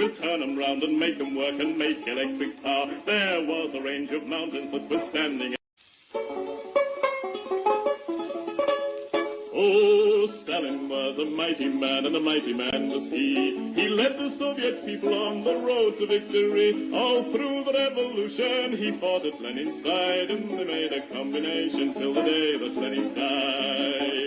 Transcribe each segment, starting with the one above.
we'll turn 'em round and make 'em work and make electric power. There was a range of mountains that were standing. Oh, Stalin was a mighty man, and a mighty man was he. He led the Soviet people on the road to victory. All through the revolution, he fought at Lenin's side, and they made a combination till the day that Lenin died.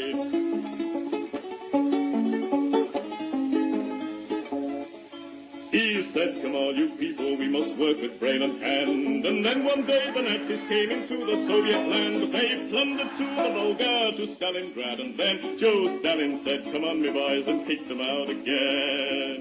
He said, come on, you people, we must work with brain and hand. And then one day the Nazis came into the Soviet land. They plundered to the Volga, to Stalingrad. And then Joe Stalin said, come on, me boys, and kicked them out again.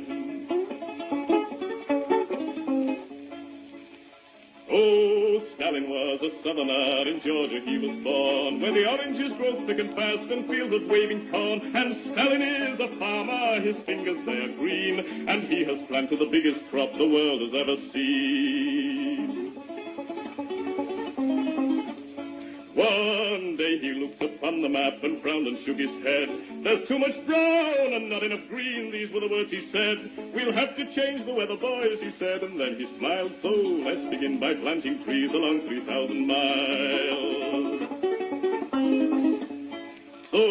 Oh, Stalin was a southerner, in Georgia he was born, where the oranges grow thick and fast and fields of waving corn. And Stalin is a farmer, his fingers they are green, and he has planted the biggest crop the world has ever seen. One day he looked upon the map and frowned and shook his head. There's too much brown and not enough green, these were the words he said. We'll have to change the weather, boys, he said, and then he smiled. So let's begin by planting trees along 3,000 miles. So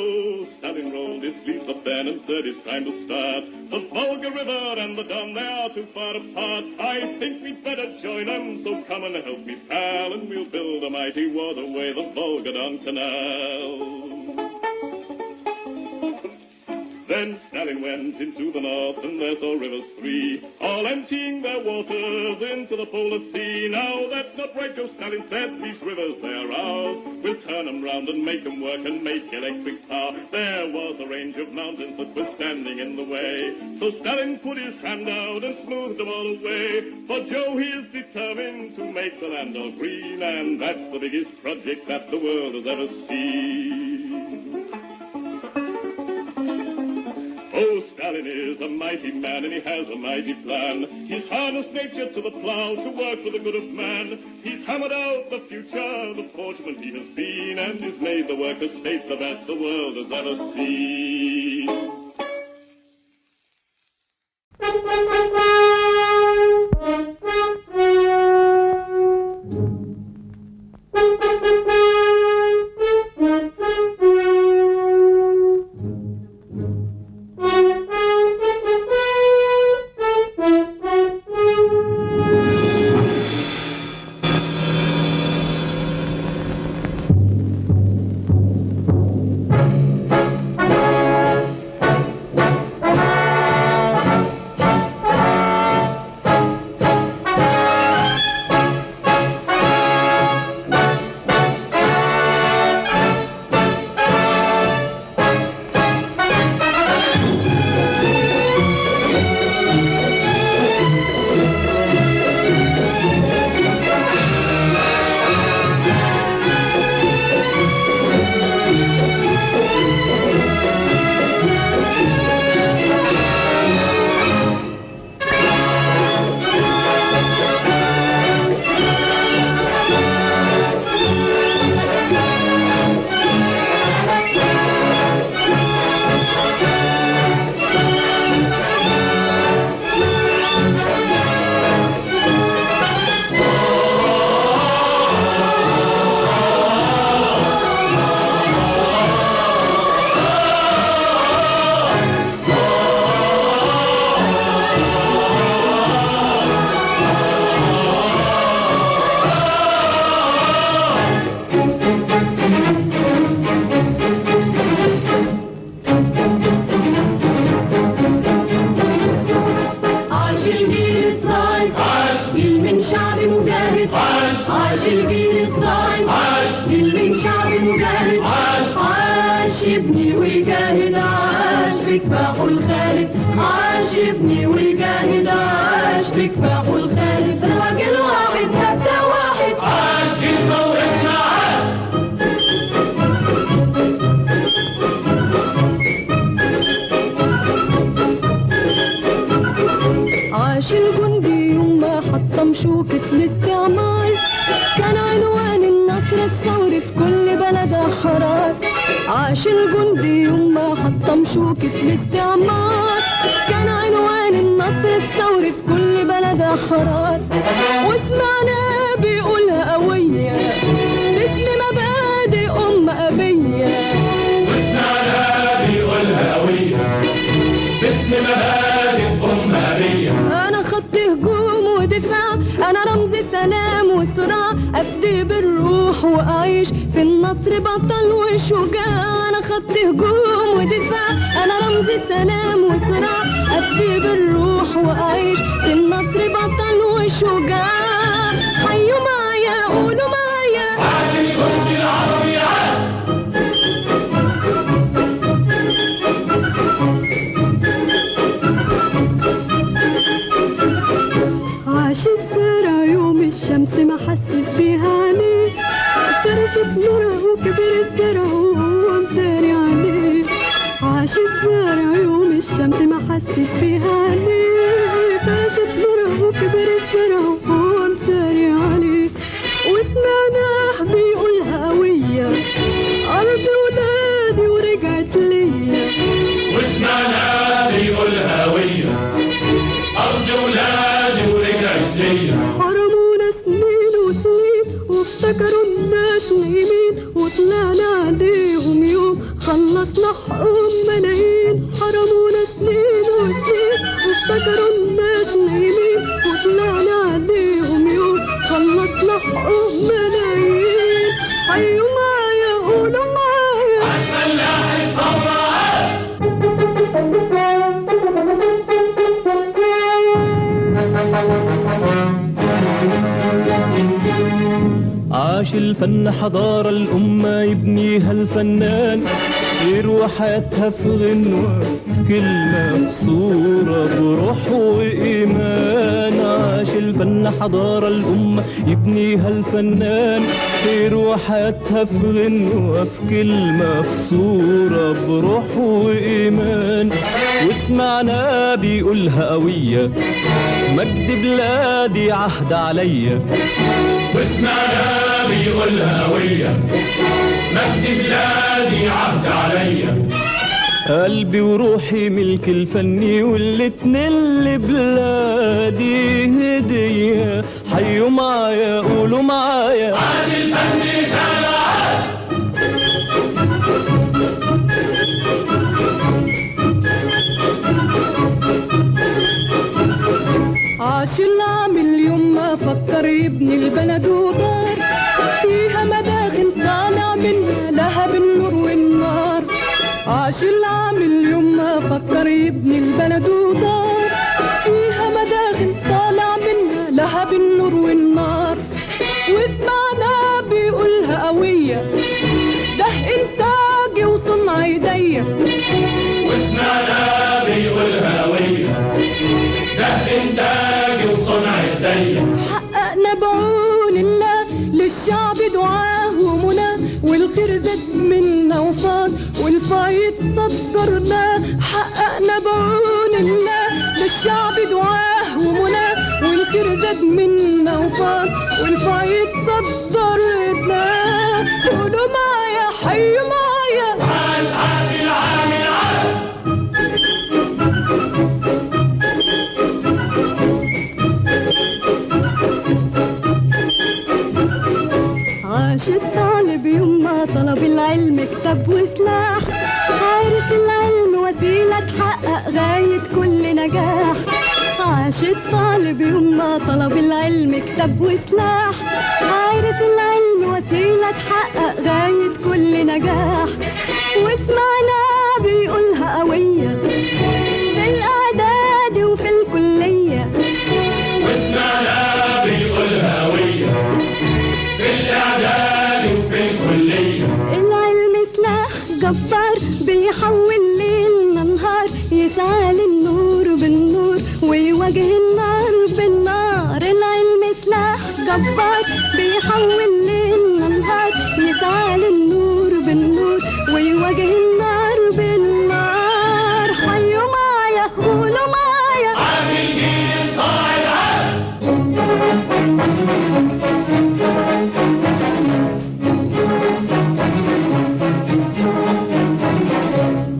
Stalin rolled his sleeves up then and said it's time to start. The Volga River and the Don, they are too far apart. I think we'd better join them, so come and help me, pal, and we'll build a mighty waterway, the Volga-Don Canal. Then Stalin went into the north, and there saw rivers three, all emptying their waters into the polar sea. Now that's not right, Joe Stalin said, these rivers, they are ours. We'll turn 'em round and make 'em work and make electric power. There was a range of mountains that were standing in the way. So Stalin put his hand out and smoothed them all away. For Joe, he is determined to make the land all green, and that's the biggest project that the world has ever seen. Oh, Stalin is a mighty man, and he has a mighty plan. He's harnessed nature to the plow to work for the good of man. He's hammered out the future, the fortune he has been, and he's made the worker state the best the world has ever seen. عاش الجيل الصاعد، جيل من شعب مجاهد، عاش يبني ويجاهد، عاش بكفاحه الخالد، عاش يبني ويجاهد، عاش بكفاحه الخالد، راجل واحد مبدأ واحد، عاش جيل ثورتنا، عاش الجندي يوم ما حطم شوكة الاستعمار، كان عنوان النصر الثوري في كل بلد أحرار. عاش الجندي يوم ما حطم شوكة الاستعمار، كان عنوان النصر الثوري في كل بلد أحرار، وسمعنا بيقولها قوية باسم مبادئ أبية. وسمعنا بيقولها قوية باسم مبادئ أبية. أنا خط هجوم ودفاع، أنا رمز سلام وصراع، أفدي بالروح وأعيش في النصر بطل وشجاع. أنا خط هجوم ودفاع، أنا رمز سلام وصراع، أفدي بالروح وأعيش في النصر بطل وشجاع. حيوا معايا قولوا معايا عاش الجندي العربي عاش. عاش الزرع يوم الشمس ما حست بيها عليه، فرشت نورها وكبر الزرع وهو مداري عليه. عاش الزرع يوم الشمس ما حست بيها عليه، فرشت نورها وكبر الزرع وهو مداري عليه. وسمعناه بيقولها قوية أرض ولادي ورجعت ليا. وسمعنا بيقولها قوية أرض ولادي ورجعت ليا. حرمونا سنين وسنين وافتكروا الناس نايمين، وطلعنا عليهم يوم خلصنا حقهم ملايين. حرمونا سنين وسنين وافتكروا الناس نايمين، وطلعنا عليهم يوم خلصنا حقهم ملايين. حيوا معايا قولوا معايا عاش فلاح الثورة عاش. عاش الفن حضارة الأمة يبنيها الفنان، يروى حياتها في غنوة في كلمة في صورة بروح وإيمان. عاش الفن حضارة الأمة يبنيها الفنان، يروى حياتها في غنوة في كلمة في صورة بروح وإيمان. وسمعنا بيقولها قوية مجد بلادي عهد عليا. وسمعنا بيقولها قوية مجد بلادي عهد عليا. قلبي وروحي ملك الفني والاتنين لبلادي هدية. حيوا معايا قولوا معايا عاش الفن رسالة عاش. عاش العامل يوم ما فكر يبني البلد ودار فيها مداخن طالع منها لهب النور والنار. عاش العامل يوم ما فكر يبني البلد ودار فيها مداخن طالع منها لهب النور والنار. وسمعنا بيقولها قوية ده إنتاجي وصنع إيديا. وسمعنا بيقولها قوية ده إنتاجي وصنع إيديا. حققنا بعون الله للشعب دعاه ومنى، والخير زاد منا وفاض والفايد صدرناه. حققنا بعون الله للشعب دعاه ومنى، والخير زاد منا وفاض والفايد صدرناه. قولوا معايا حيوا معايا عاش عاش العامل عاش. عاش الطالب يوم ما طلب العلم كتاب وسلاح، عارف العلم وسيلة تحقق غاية كل نجاح. عاش الطالب يوم ما طلب العلم كتاب وسلاح، عارف العلم وسيلة تحقق غاية كل نجاح. وسمعنا بيقولها قوية في الإعداد وفي الكلية. وسمعنا بيقولها قوية في الإعداد وفي الكلية. العلم سلاح جبار بيحول ليلنا نهار، يسعى للنور بالنور ويواجه النار بالنار. العلم سلاح جبار بيحول ليلنا نهار، يسعى للنور بالنور ويواجه النار بالنار. حيوا معايا قولوا معايا عاش الجيل الصاعد عاش.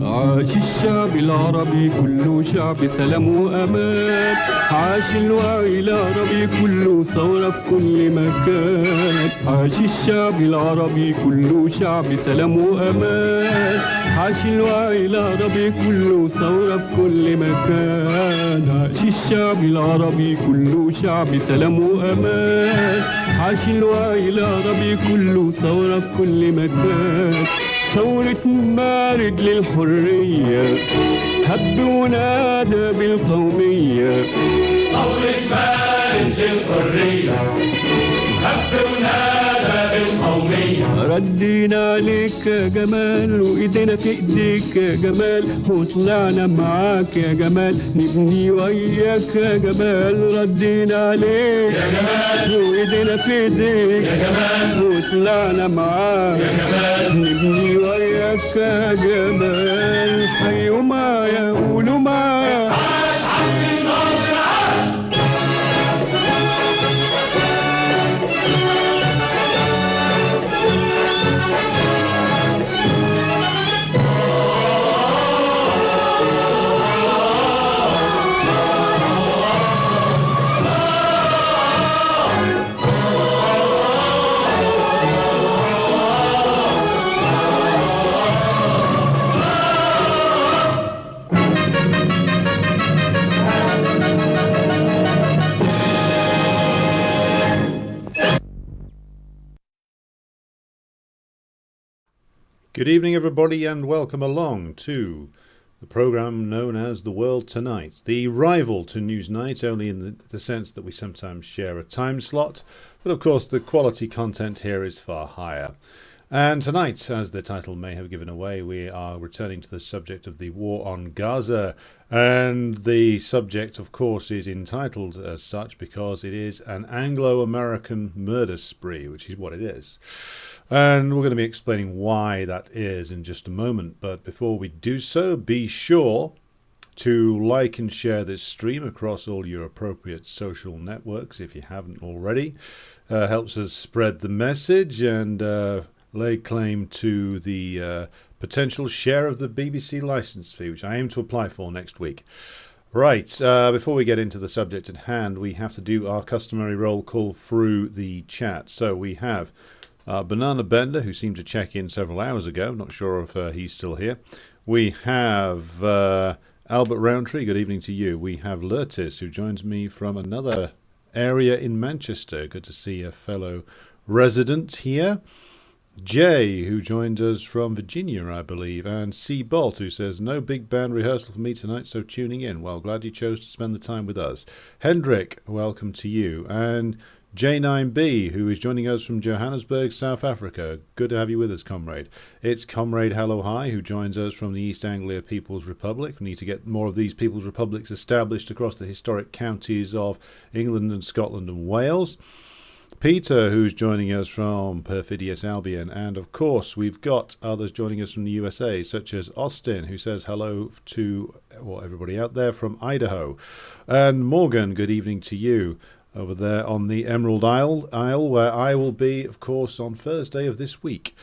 عاش الشعب العربي كله شعب سلام وأمان. عاش الوعي العربي كله ثورة في كل مكان. عاش الشعب العربي كله شعب سلام وأمان. عاش الوعي العربي كله ثورة في كل مكان. عاش الشعب العربي كله شعب سلام وأمان. عاش الوعي العربي كله ثورة في كل مكان. ثورة مارد للحرية هب ونادى بالقومية. ثورة مارد للحرية هب ونادى بالقومية. ردينا عليك يا جمال وايدينا في ايديك يا جمال وطلعنا معاك يا جمال نبني وياك يا جمال. ردينا عليك يا جمال وايدينا في ايديك يا جمال وطلعنا معاك يا جمال. نبني وياك يا جمال. حيوا معايا قولوا معايا عاش عبد الناصر عاش. Good evening, everybody, and welcome along to the programme known as The World Tonight, the rival to Newsnight, only in the sense that we sometimes share a time slot, but of course the quality content here is far higher. And tonight, as the title may have given away, we are returning to the subject of the war on Gaza, and the subject, of course, is entitled as such because it is an Anglo-American murder spree, which is what it is. And we're going to be explaining why that is in just a moment. But before we do so, be sure to like and share this stream across all your appropriate social networks if you haven't already. Helps us spread the message and lay claim to the potential share of the BBC licence fee, which I aim to apply for next week. Right, before we get into the subject at hand, we have to do our customary roll call through the chat. So we have Banana Bender, who seemed to check in several hours ago. I'm not sure if he's still here. We have Albert Roundtree. Good evening to you. We have Lurtis, who joins me from another area in Manchester. Good to see a fellow resident here. Jay, who joined us from Virginia, I believe. And C. Bolt, who says, no big band rehearsal for me tonight, so tuning in. Well, glad you chose to spend the time with us. Hendrik, welcome to you. And J9B, who is joining us from Johannesburg, South Africa. Good to have you with us, comrade. It's Comrade Hello Hi, who joins us from the East Anglia People's Republic. We need to get more of these People's Republics established across the historic counties of England and Scotland and Wales. Peter, who's joining us from Perfidious Albion. And, of course, we've got others joining us from the USA, such as Austin, who says hello to everybody out there from Idaho. And Morgan, good evening to you, over there on the Emerald Isle, where I will be, of course, on Thursday of this week.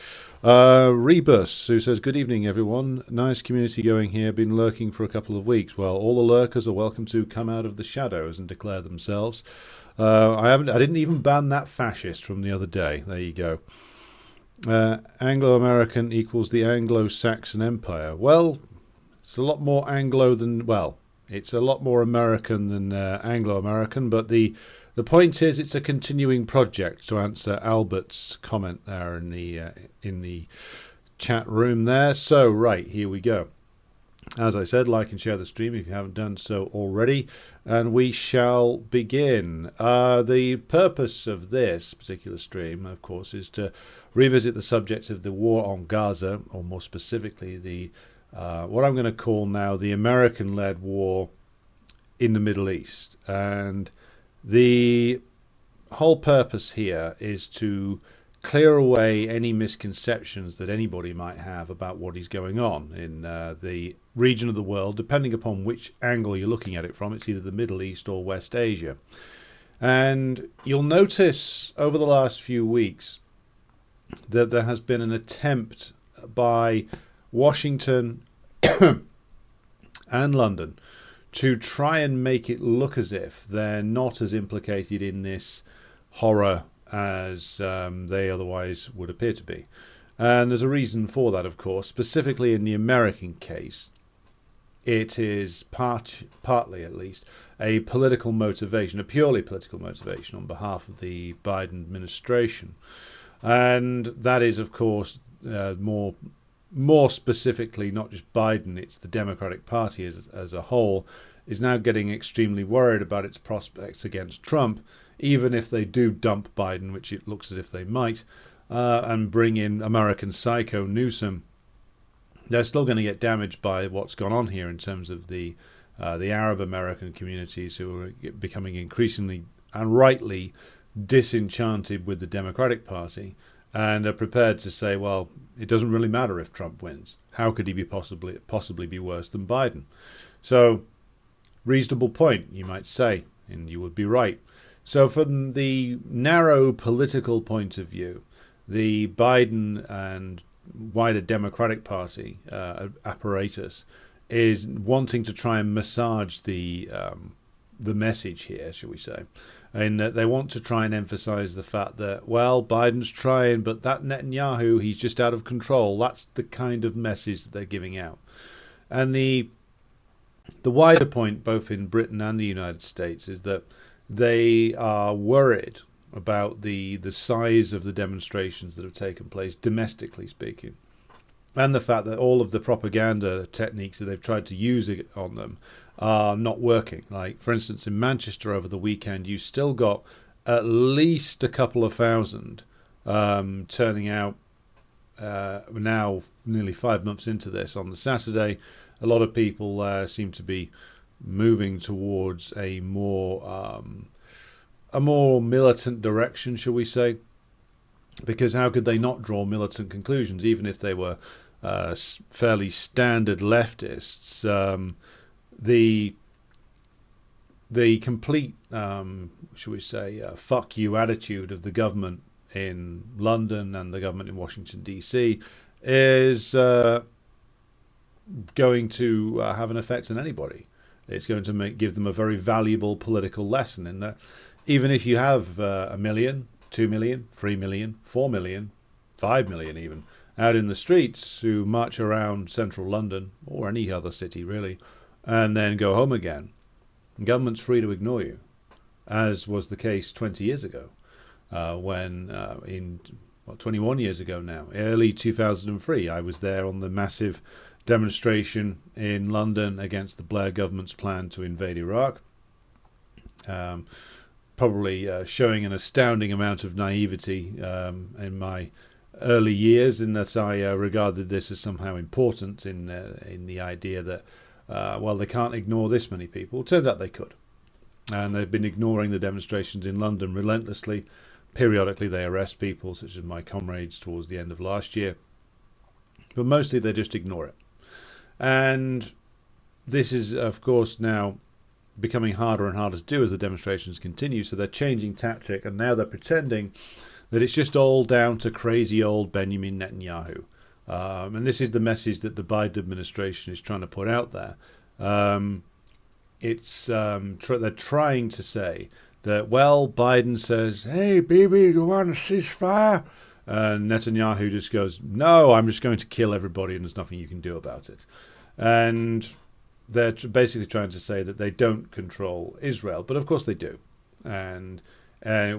Rebus, who says, good evening, everyone. Nice community going here. Been lurking for a couple of weeks. Well, all the lurkers are welcome to come out of the shadows and declare themselves. I didn't even ban that fascist from the other day. There you go. Anglo-American equals the Anglo-Saxon Empire. Well, it's a lot more Anglo than, well, it's a lot more American than Anglo-American, but the point is it's a continuing project, to answer Albert's comment there in the chat room there. So, right, here we go. As I said, like and share the stream if you haven't done so already, and we shall begin. The purpose of this particular stream, of course, is to revisit the subject of the war on Gaza, or more specifically the what I'm going to call now the American-led war in the Middle East. And the whole purpose here is to clear away any misconceptions that anybody might have about what is going on in the region of the world, depending upon which angle you're looking at it from. It's either the Middle East or West Asia. And you'll notice over the last few weeks that there has been an attempt by Washington and London to try and make it look as if they're not as implicated in this horror as they otherwise would appear to be. And there's a reason for that, of course. Specifically in the American case, it is partly, at least, a political motivation, a purely political motivation on behalf of the Biden administration. And that is, of course, more specifically, not just Biden, it's the Democratic Party as a whole is now getting extremely worried about its prospects against Trump, even if they do dump Biden, which it looks as if they might, and bring in American psycho Newsom. They're still going to get damaged by what's gone on here in terms of the Arab American communities who are becoming increasingly and rightly disenchanted with the Democratic Party and are prepared to say, well, it doesn't really matter if Trump wins. How could he be possibly be worse than Biden? So, reasonable point, you might say, and you would be right. So from the narrow political point of view, the Biden and wider Democratic Party apparatus is wanting to try and massage the message here, shall we say, in that they want to try and emphasize the fact that, well, Biden's trying, but that Netanyahu, he's just out of control. That's the kind of message that they're giving out. And the wider point, both in Britain and the United States, is that they are worried about the size of the demonstrations that have taken place, domestically speaking, and the fact that all of the propaganda techniques that they've tried to use on them are not working. Like, for instance, in Manchester over the weekend, you still got at least a couple of thousand turning out now, nearly 5 months into this. On the Saturday, a lot of people seem to be moving towards a more militant direction, shall we say? Because how could they not draw militant conclusions, even if they were fairly standard leftists? The complete, shall we say, fuck you attitude of the government in London and the government in Washington, D.C. is going to have an effect on anybody. It's going to give them a very valuable political lesson in that even if you have 1 million, 2 million, 3 million, 4 million, 5 million even, out in the streets who march around central London or any other city really, and then go home again, the government's free to ignore you, as was the case 20 years ago, when 21 years ago now, early 2003, I was there on the massive demonstration in London against the Blair government's plan to invade Iraq. Probably showing an astounding amount of naivety in my early years, in that I regarded this as somehow important in the idea that, well, they can't ignore this many people. It turns out they could. And they've been ignoring the demonstrations in London relentlessly. Periodically they arrest people, such as my comrades towards the end of last year. But mostly they just ignore it. And this is, of course, now becoming harder and harder to do as the demonstrations continue. So they're changing tactic, and now they're pretending that it's just all down to crazy old Benjamin Netanyahu. And this is the message that the Biden administration is trying to put out there. They're trying to say that, well, Biden says, hey, Bibi, you want a ceasefire? And Netanyahu just goes, no, I'm just going to kill everybody and there's nothing you can do about it. And they're basically trying to say that they don't control Israel, but of course they do. And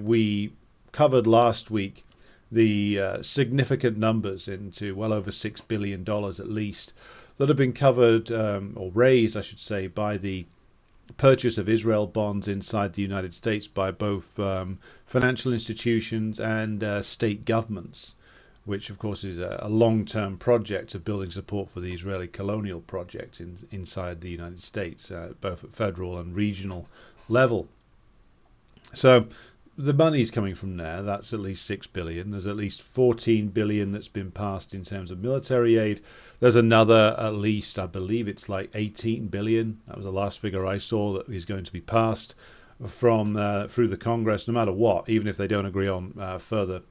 we covered last week the significant numbers into well over $6 billion at least that have been covered, or raised, I should say, by the purchase of Israel bonds inside the United States by both financial institutions and state governments, which of course is a long-term project of building support for the Israeli colonial project inside the United States, both at federal and regional level. So the money's coming from there. That's at least 6 billion. There's at least 14 billion that's been passed in terms of military aid. There's another, at least, I believe it's like 18 billion. That was the last figure I saw that is going to be passed from through the Congress, no matter what. Even if they don't agree on further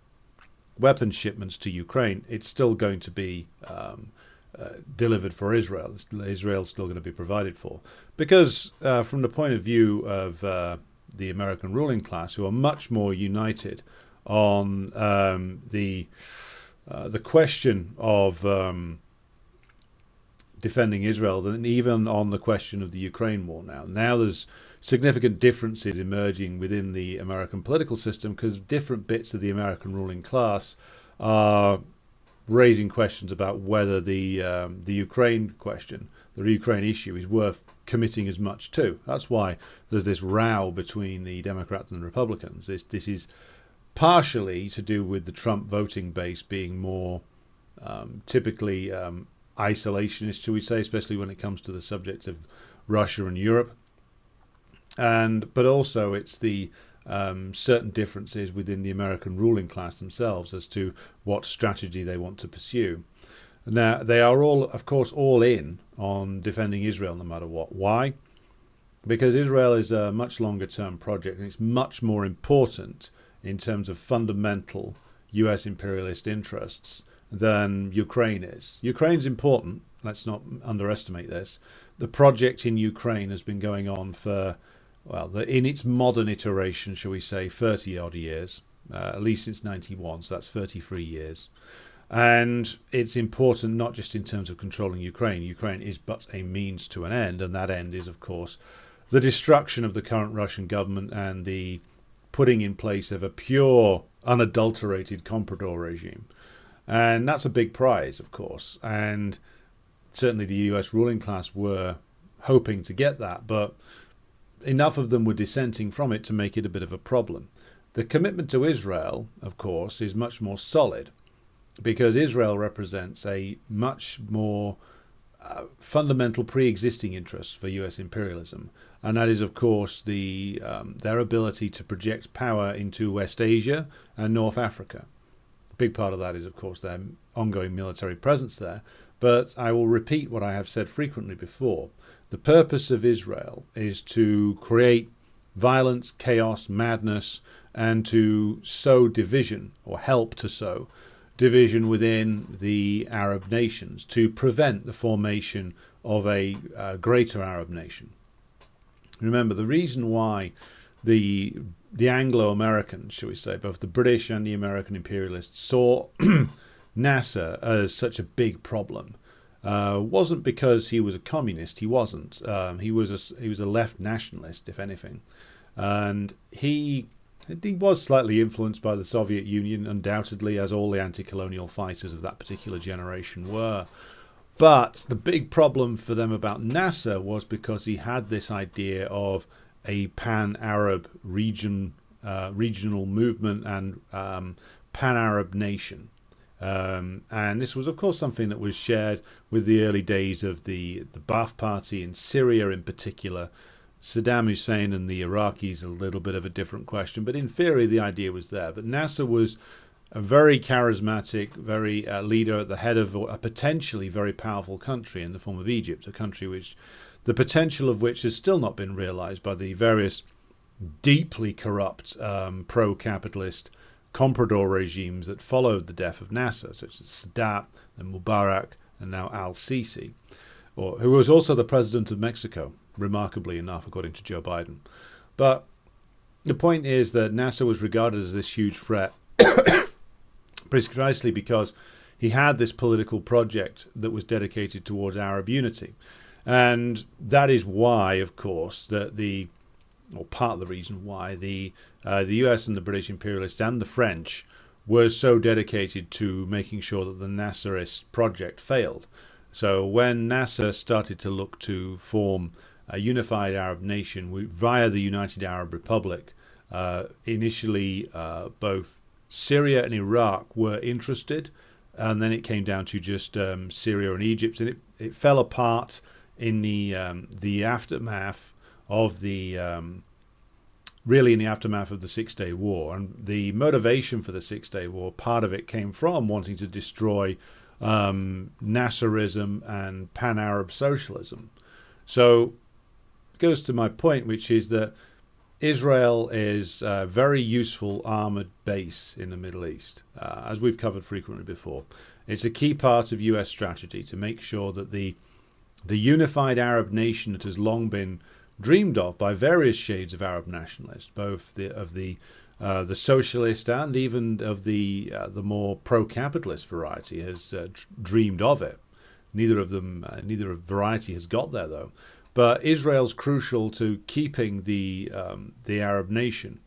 weapons shipments to Ukraine, it's still going to be delivered for Israel. Israel's still going to be provided for. Because from the point of view of the American ruling class, who are much more united on the question of defending Israel than even on the question of the Ukraine war now. Now there's significant differences emerging within the American political system because different bits of the American ruling class are raising questions about whether the Ukraine question, the Ukraine issue, is worth committing as much to. That's why there's this row between the Democrats and the Republicans. This is partially to do with the Trump voting base being more typically isolationist, shall we say, especially when it comes to the subject of Russia and Europe. But also it's the certain differences within the American ruling class themselves as to what strategy they want to pursue. Now, they are all, of course, all in on defending Israel no matter what. Why? Because Israel is a much longer term project and it's much more important in terms of fundamental US imperialist interests than Ukraine is. Ukraine's important, let's not underestimate this. The project in Ukraine has been going on for, well, in its modern iteration, shall we say, 30 odd years, at least since 91, so that's 33 years. And it's important not just in terms of controlling Ukraine. Ukraine is but a means to an end, and that end is, of course, the destruction of the current Russian government and the putting in place of a pure, unadulterated comprador regime. And that's a big prize, of course. And certainly the US ruling class were hoping to get that, but enough of them were dissenting from it to make it a bit of a problem. The commitment to Israel, of course, is much more solid because Israel represents a much more fundamental pre-existing interest for US imperialism. And that is, of course, their ability to project power into West Asia and North Africa. A big part of that is, of course, their ongoing military presence there. But I will repeat what I have said frequently before. The purpose of Israel is to create violence, chaos, madness, and to sow division, or help to sow division within the Arab nations, to prevent the formation of a greater Arab nation. Remember, the reason why the Anglo-Americans, shall we say, both the British and the American imperialists, saw Nasser as such a big problem wasn't because he was a communist. He wasn't. He was a left nationalist, if anything, and he was slightly influenced by the Soviet Union, undoubtedly, as all the anti-colonial fighters of that particular generation were. But the big problem for them about Nasser was because he had this idea of a pan-Arab regional movement and pan-Arab nation. And this was, of course, something that was shared with the early days of the Ba'ath Party in Syria in particular. Saddam Hussein and the Iraqis, a little bit of a different question, but in theory the idea was there. But Nasser was a very charismatic, very leader at the head of a potentially very powerful country in the form of Egypt, a country which the potential of which has still not been realized by the various deeply corrupt pro-capitalist comprador regimes that followed the death of Nasser, such as Sadat and Mubarak and now al-Sisi, who was also the president of Mexico, remarkably enough, according to Joe Biden. But the point is that Nasser was regarded as this huge threat precisely because he had this political project that was dedicated towards Arab unity. And that is why, of course, that part of the reason why the US and the British imperialists and the French were so dedicated to making sure that the Nasserist project failed. So when Nasser started to look to form a unified Arab nation via the United Arab Republic, initially both Syria and Iraq were interested, and then it came down to just Syria and Egypt, and it fell apart in the aftermath of really in the aftermath of the Six-Day War. And the motivation for the Six-Day War, part of it came from wanting to destroy Nasserism and pan-Arab socialism. So it goes to my point, which is that Israel is a very useful armored base in the Middle East, as we've covered frequently before. It's a key part of US strategy to make sure that the unified Arab nation that has long been dreamed of by various shades of Arab nationalists, both the socialist and even of the more pro-capitalist variety, has dreamed of it. Neither variety has got there though. But Israel's crucial to keeping the Arab nation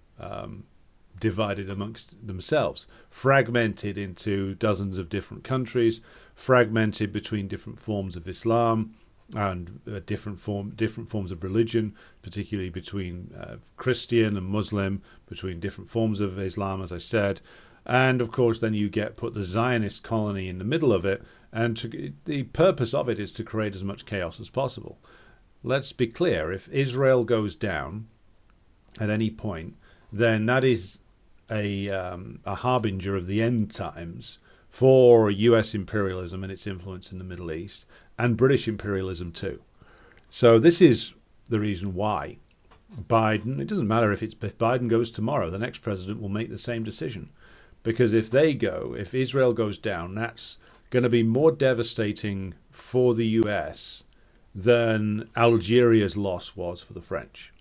divided amongst themselves, fragmented into dozens of different countries, fragmented between different forms of Islam and different forms of religion, particularly between Christian and Muslim, between different forms of Islam, as I said. And of course, then you put the Zionist colony in the middle of it, and the purpose of it is to create as much chaos as possible. Let's be clear, if Israel goes down at any point, then that is a harbinger of the end times for US imperialism and its influence in the Middle East, and British imperialism too. So this is the reason why Biden, it doesn't matter if Biden goes tomorrow, the next president will make the same decision. Because if Israel goes down, that's going to be more devastating for the US than Algeria's loss was for the French.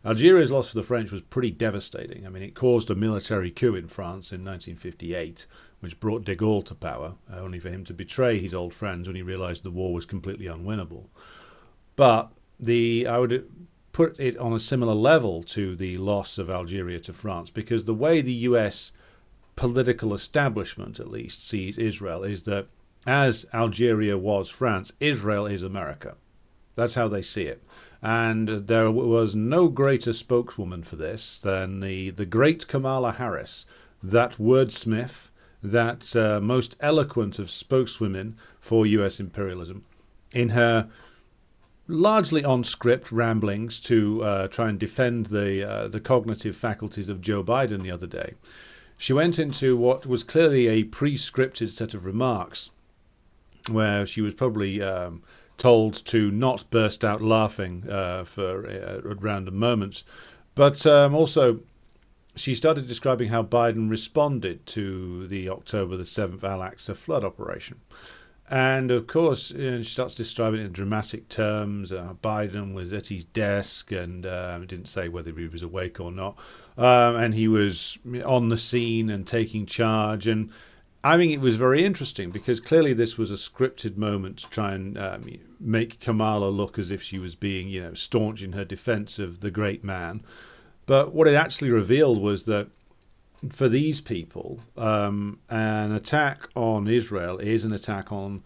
Algeria's loss for the French was pretty devastating. I mean, it caused a military coup in France in 1958, which brought de Gaulle to power, only for him to betray his old friends when he realized the war was completely unwinnable. But I would put it on a similar level to the loss of Algeria to France, because the way the US political establishment, at least, sees Israel is that as Algeria was France, Israel is America. That's how they see it. And there was no greater spokeswoman for this than the great Kamala Harris, that wordsmith, that most eloquent of spokeswomen for US imperialism, in her largely on-script ramblings to try and defend the cognitive faculties of Joe Biden the other day. She went into what was clearly a pre-scripted set of remarks, where she was probably told to not burst out laughing for at random moments. But also, she started describing how Biden responded to the October the 7th Al-Aqsa flood operation. And of course, she starts describing it in dramatic terms. Biden was at his desk and didn't say whether he was awake or not. And he was on the scene and taking charge. And I think it was very interesting because clearly this was a scripted moment to try and make Kamala look as if she was being, staunch in her defense of the great man. But what it actually revealed was that for these people, an attack on Israel is an attack on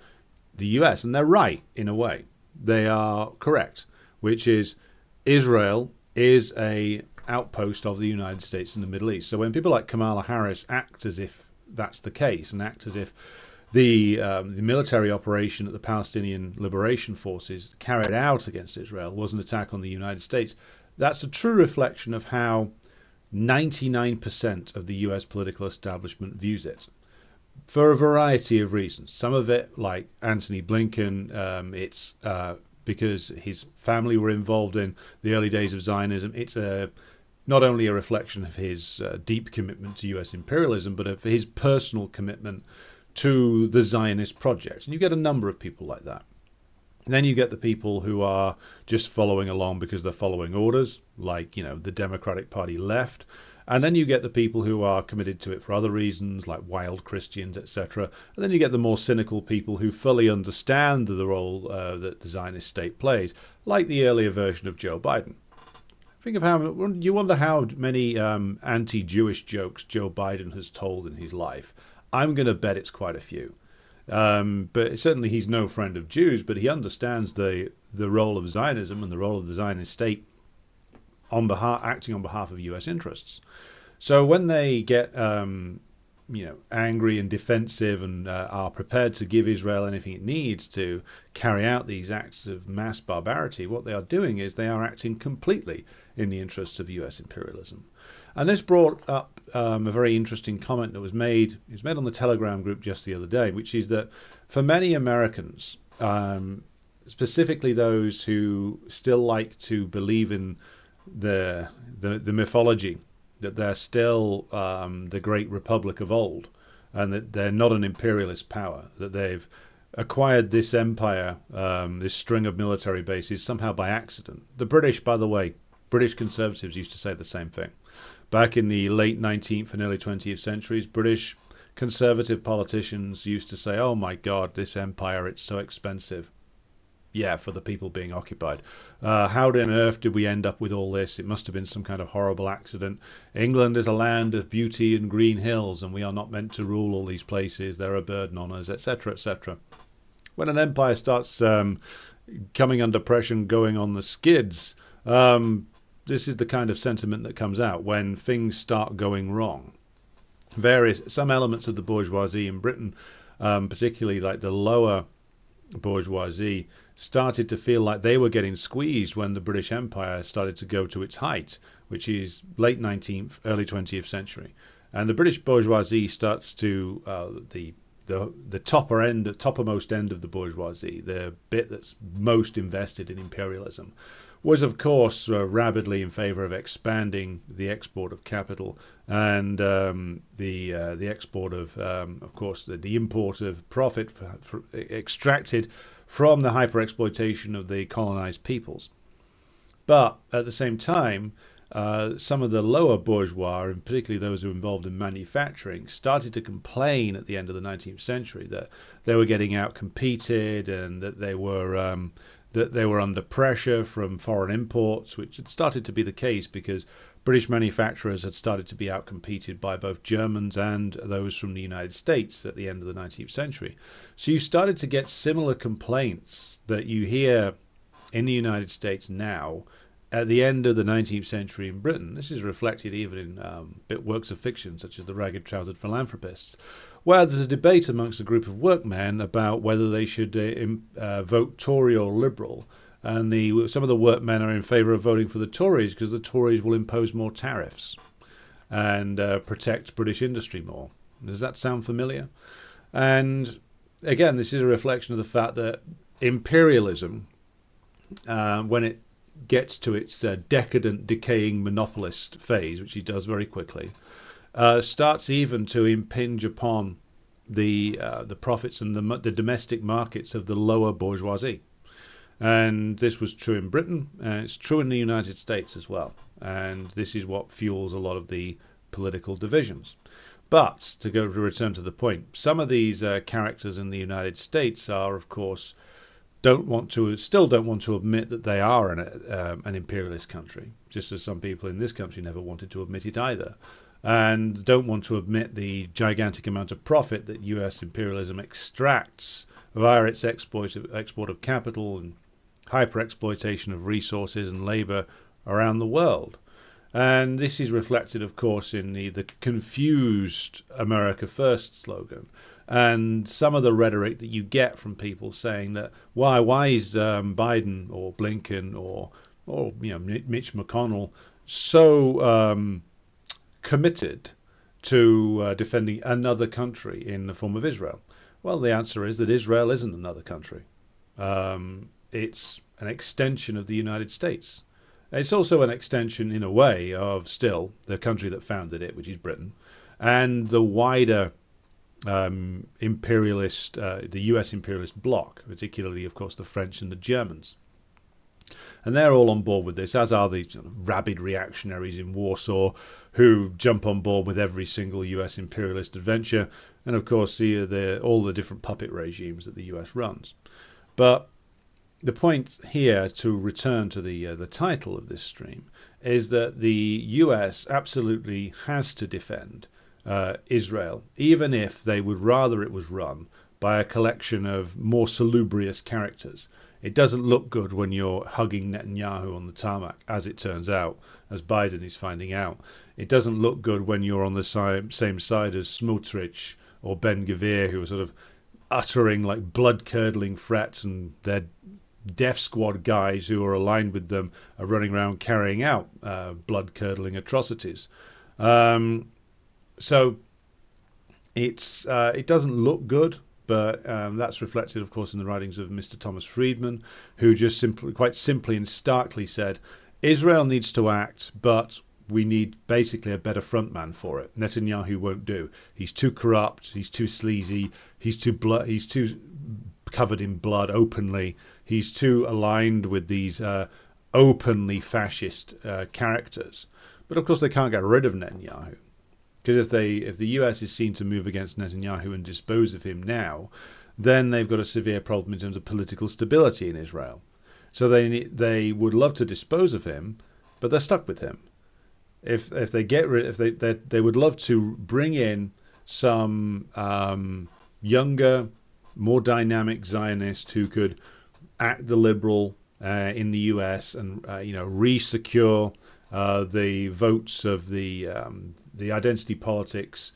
the US. And they're right, in a way. They are correct, which is Israel is a outpost of the United States in the Middle East. So when people like Kamala Harris act as if that's the case and act as if the military operation that the Palestinian Liberation Forces carried out against Israel was an attack on the United States, that's a true reflection of how 99% of the US political establishment views it, for a variety of reasons. Some of it, like Antony Blinken, it's because his family were involved in the early days of Zionism. It's not only a reflection of his deep commitment to US imperialism, but of his personal commitment to the Zionist project. And you get a number of people like that. And then you get the people who are just following along because they're following orders, like, the Democratic Party left. And then you get the people who are committed to it for other reasons, like wild Christians, etc. And then you get the more cynical people who fully understand the role that the Zionist state plays, like the earlier version of Joe Biden. Think of you wonder how many anti-Jewish jokes Joe Biden has told in his life. I'm going to bet it's quite a few. But certainly he's no friend of Jews, but he understands the role of Zionism and the role of the Zionist state acting on behalf of US interests. So when they get angry and defensive and are prepared to give Israel anything it needs to carry out these acts of mass barbarity, what they are doing is they are acting completely in the interests of US imperialism. And this brought up a very interesting comment that was made. It was made on the Telegram group just the other day, which is that for many Americans, specifically those who still like to believe in the mythology that they're still the great republic of old, and that they're not an imperialist power, that they've acquired this empire, this string of military bases, somehow by accident. The British, by the way, British conservatives used to say the same thing. Back in the late 19th and early 20th centuries, British conservative politicians used to say, oh my God, this empire, it's so expensive. Yeah, for the people being occupied. How on earth did we end up with all this? It must have been some kind of horrible accident. England is a land of beauty and green hills, and we are not meant to rule all these places. They're a burden on us, etc., etc. When an empire starts coming under pressure and going on the skids, this is the kind of sentiment that comes out when things start going wrong. Some elements of the bourgeoisie in Britain, particularly like the lower bourgeoisie, started to feel like they were getting squeezed when the British Empire started to go to its height, which is late 19th, early 20th century. And the British bourgeoisie starts to, the toppermost end of the bourgeoisie, the bit that's most invested in imperialism, was of course rabidly in favor of expanding the export of capital and the export of course, the import of profit extracted from the hyper-exploitation of the colonized peoples. But at the same time, some of the lower bourgeois, and particularly those who were involved in manufacturing, started to complain at the end of the 19th century that they were getting out-competed and that they were under pressure from foreign imports, which had started to be the case because British manufacturers had started to be outcompeted by both Germans and those from the United States at the end of the 19th century. So you started to get similar complaints that you hear in the United States now at the end of the 19th century in Britain. This is reflected even in works of fiction such as The Ragged-Trousered Philanthropists, where there's a debate amongst a group of workmen about whether they should vote Tory or Liberal. And some of the workmen are in favour of voting for the Tories because the Tories will impose more tariffs and protect British industry more. Does that sound familiar? And again, this is a reflection of the fact that imperialism, when it gets to its decadent, decaying monopolist phase, which it does very quickly, starts even to impinge upon the profits and the domestic markets of the lower bourgeoisie. And this was true in Britain, and it's true in the United States as well. And this is what fuels a lot of the political divisions. But to return to the point, some of these characters in the United States are, of course, still don't want to admit that they are an imperialist country, just as some people in this country never wanted to admit it either, and don't want to admit the gigantic amount of profit that U.S. imperialism extracts via its export of capital and hyper-exploitation of resources and labour around the world. And this is reflected, of course, in the confused America First slogan and some of the rhetoric that you get from people saying that why is Biden or Blinken or Mitch McConnell so committed to defending another country in the form of Israel? Well, the answer is that Israel isn't another country. It's an extension of the United States. It's also an extension, in a way, of still the country that founded it, which is Britain, and the wider imperialist, the US imperialist bloc, particularly, of course, the French and the Germans. And they're all on board with this, as are the rabid reactionaries in Warsaw who jump on board with every single US imperialist adventure, and of course all the different puppet regimes that the US runs. But the point here, to return to the title of this stream, is that the US absolutely has to defend Israel, even if they would rather it was run by a collection of more salubrious characters. It doesn't look good when you're hugging Netanyahu on the tarmac, as it turns out, as Biden is finding out. It doesn't look good when you're on the same side as Smotrich or Ben Gvir, who are sort of uttering like blood-curdling threats, and their death squad guys who are aligned with them are running around carrying out blood-curdling atrocities. So it doesn't look good, but that's reflected, of course, in the writings of Mr. Thomas Friedman, who just quite simply and starkly said, Israel needs to act, but we need basically a better frontman for it. Netanyahu won't do. He's too corrupt. He's too sleazy. He's too covered in blood openly. He's too aligned with these openly fascist characters. But of course, they can't get rid of Netanyahu, because if the US is seen to move against Netanyahu and dispose of him now, then they've got a severe problem in terms of political stability in Israel. So they would love to dispose of him, but they're stuck with him. If they get rid, if they would love to bring in some younger, more dynamic Zionist who could act the liberal in the US and re-secure the votes of the identity politics,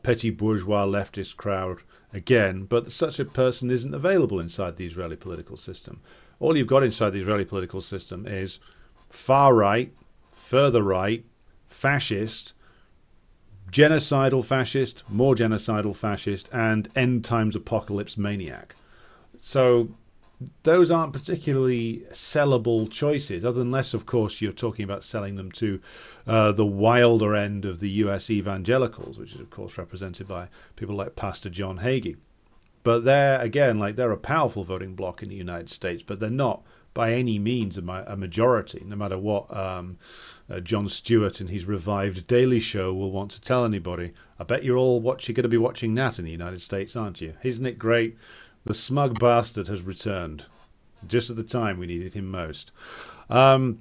petty bourgeois leftist crowd again. But such a person isn't available inside the Israeli political system. All you've got inside the Israeli political system is far right, further right, fascist, genocidal fascist, more genocidal fascist, and end times apocalypse maniac. So those aren't particularly sellable choices, other unless, of course, you're talking about selling them to the wilder end of the US evangelicals, which is, of course, represented by people like Pastor John Hagee. But they're a powerful voting bloc in the United States, but they're not by any means a majority, no matter what Jon Stewart in his revived Daily Show will want to tell anybody. I bet you're going to be watching that in the United States, aren't you? Isn't it great? The smug bastard has returned, just at the time we needed him most. So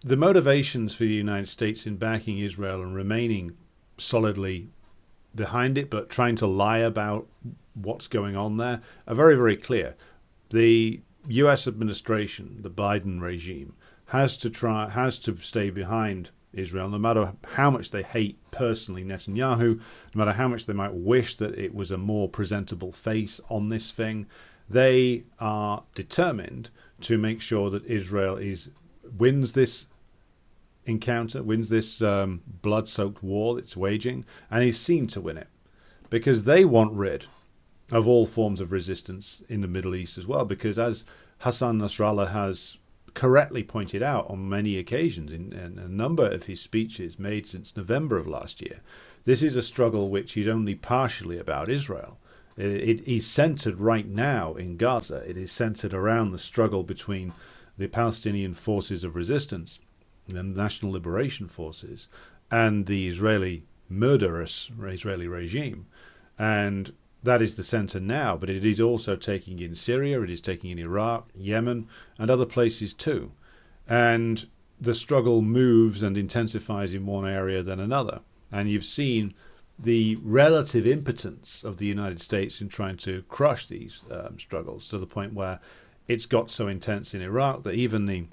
the motivations for the United States in backing Israel and remaining solidly behind it, but trying to lie about what's going on there, are very, very clear. The US administration, the Biden regime, has to stay behind Israel, no matter how much they hate personally Netanyahu, no matter how much they might wish that it was a more presentable face on this thing. They are determined to make sure that Israel wins this encounter, wins this blood-soaked war it's waging, and is seen to win it, because they want rid of all forms of resistance in the Middle East as well, because as Hassan Nasrallah has correctly pointed out on many occasions in a number of his speeches made since November of last year, this is a struggle which is only partially about Israel. It is centered right now in Gaza. It is centered around the struggle between the Palestinian forces of resistance and National Liberation Forces and the murderous Israeli regime. And that is the center now, but it is also taking in Syria, it is taking in Iraq, Yemen, and other places too. And the struggle moves and intensifies in one area than another. And you've seen the relative impotence of the United States in trying to crush these struggles, to the point where it's got so intense in Iraq that even the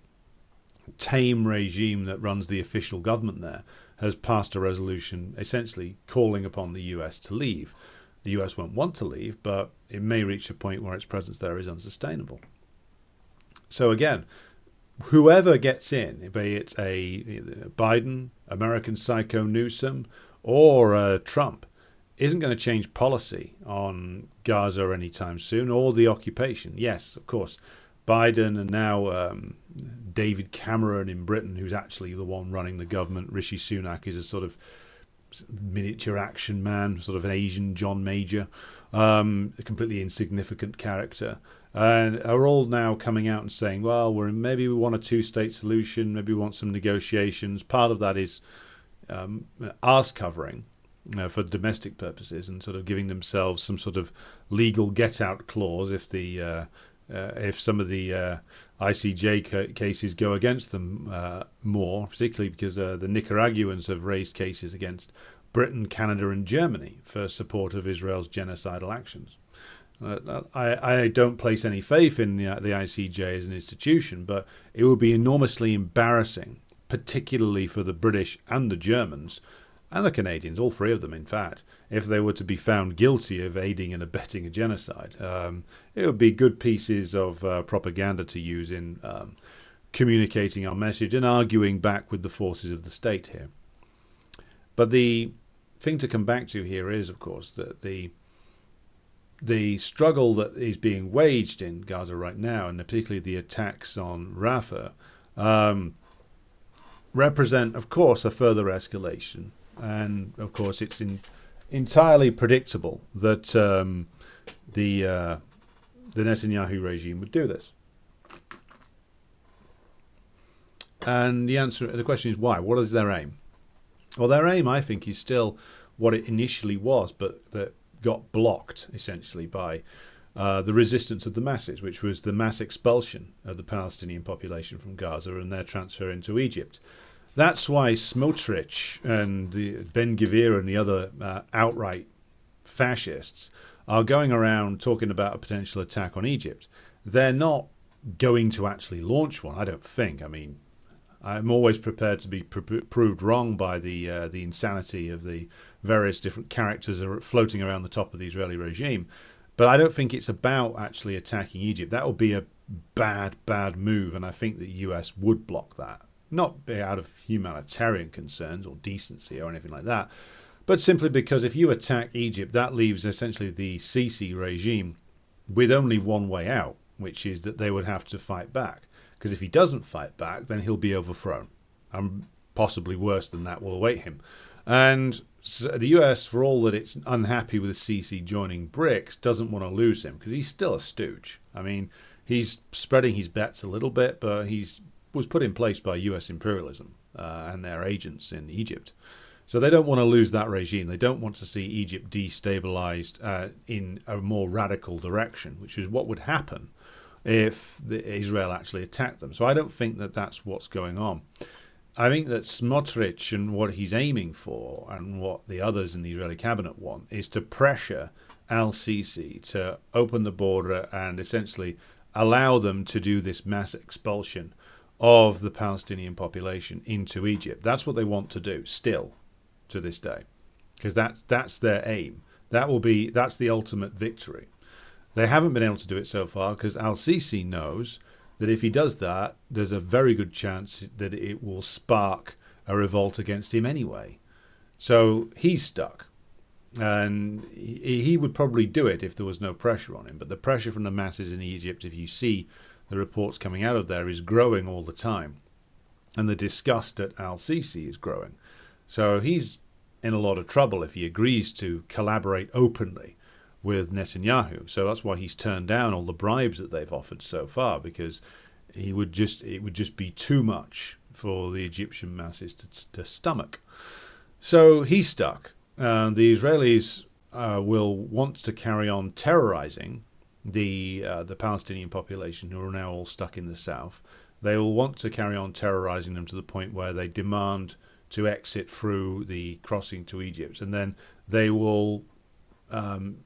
tame regime that runs the official government there has passed a resolution essentially calling upon the US to leave. The US won't want to leave, but it may reach a point where its presence there is unsustainable. So again, whoever gets in, be it a Biden, American psycho Newsom, or Trump, isn't going to change policy on Gaza anytime soon, or the occupation. Yes, of course, Biden and now David Cameron in Britain, who's actually the one running the government. Rishi Sunak is a sort of miniature action man, sort of an Asian John Major, a completely insignificant character, and are all now coming out and saying, well, maybe we want a two-state solution, maybe we want some negotiations. Part of that is arse covering for domestic purposes, and sort of giving themselves some sort of legal get-out clause if some of the ICJ cases go against them more, particularly because the Nicaraguans have raised cases against Britain, Canada, and Germany for support of Israel's genocidal actions. I don't place any faith in the ICJ as an institution, but it would be enormously embarrassing, particularly for the British and the Germans, and the Canadians, all three of them, in fact, if they were to be found guilty of aiding and abetting a genocide. It would be good pieces of propaganda to use in communicating our message and arguing back with the forces of the state here. But the thing to come back to here is, of course, that the struggle that is being waged in Gaza right now, and particularly the attacks on Rafah, represent, of course, a further escalation. And, of course, it's entirely predictable that the Netanyahu regime would do this. And the question is why? What is their aim? Well, their aim, I think, is still what it initially was, but that got blocked, essentially, by the resistance of the masses, which was the mass expulsion of the Palestinian population from Gaza and their transfer into Egypt. That's why Smotrich and the Ben Gvir and the other outright fascists are going around talking about a potential attack on Egypt. They're not going to actually launch one, I don't think. I mean, I'm always prepared to be proved wrong by the insanity of the various different characters that are floating around the top of the Israeli regime. But I don't think it's about actually attacking Egypt. That would be a bad move, and I think the US would block that. Not out of humanitarian concerns or decency or anything like that, but simply because if you attack Egypt, that leaves essentially the Sisi regime with only one way out, which is that they would have to fight back. Because if he doesn't fight back, then he'll be overthrown. And possibly worse than that will await him. And so the US, for all that it's unhappy with Sisi joining BRICS, doesn't want to lose him because he's still a stooge. I mean, he's spreading his bets a little bit, but was put in place by US imperialism and their agents in Egypt. So they don't want to lose that regime. They don't want to see Egypt destabilized in a more radical direction, which is what would happen if Israel actually attacked them. So I don't think that that's what's going on. I think that Smotrich and what he's aiming for and what the others in the Israeli cabinet want is to pressure al-Sisi to open the border and essentially allow them to do this mass expulsion of the Palestinian population into Egypt. That's what they want to do still to this day, because that's their aim. That's the ultimate victory. They haven't been able to do it so far because al-Sisi knows that if he does that, there's a very good chance that it will spark a revolt against him anyway. So he's stuck. And he would probably do it if there was no pressure on him. But the pressure from the masses in Egypt, if you see the reports coming out of there, is growing all the time. And the disgust at al-Sisi is growing. So he's in a lot of trouble if he agrees to collaborate openly with Netanyahu. So that's why he's turned down all the bribes that they've offered so far, because it would just be too much for the Egyptian masses to stomach. So he's stuck. The Israelis will want to carry on terrorizing the Palestinian population, who are now all stuck in the south. They will want to carry on terrorizing them to the point where they demand to exit through the crossing to Egypt, and then they will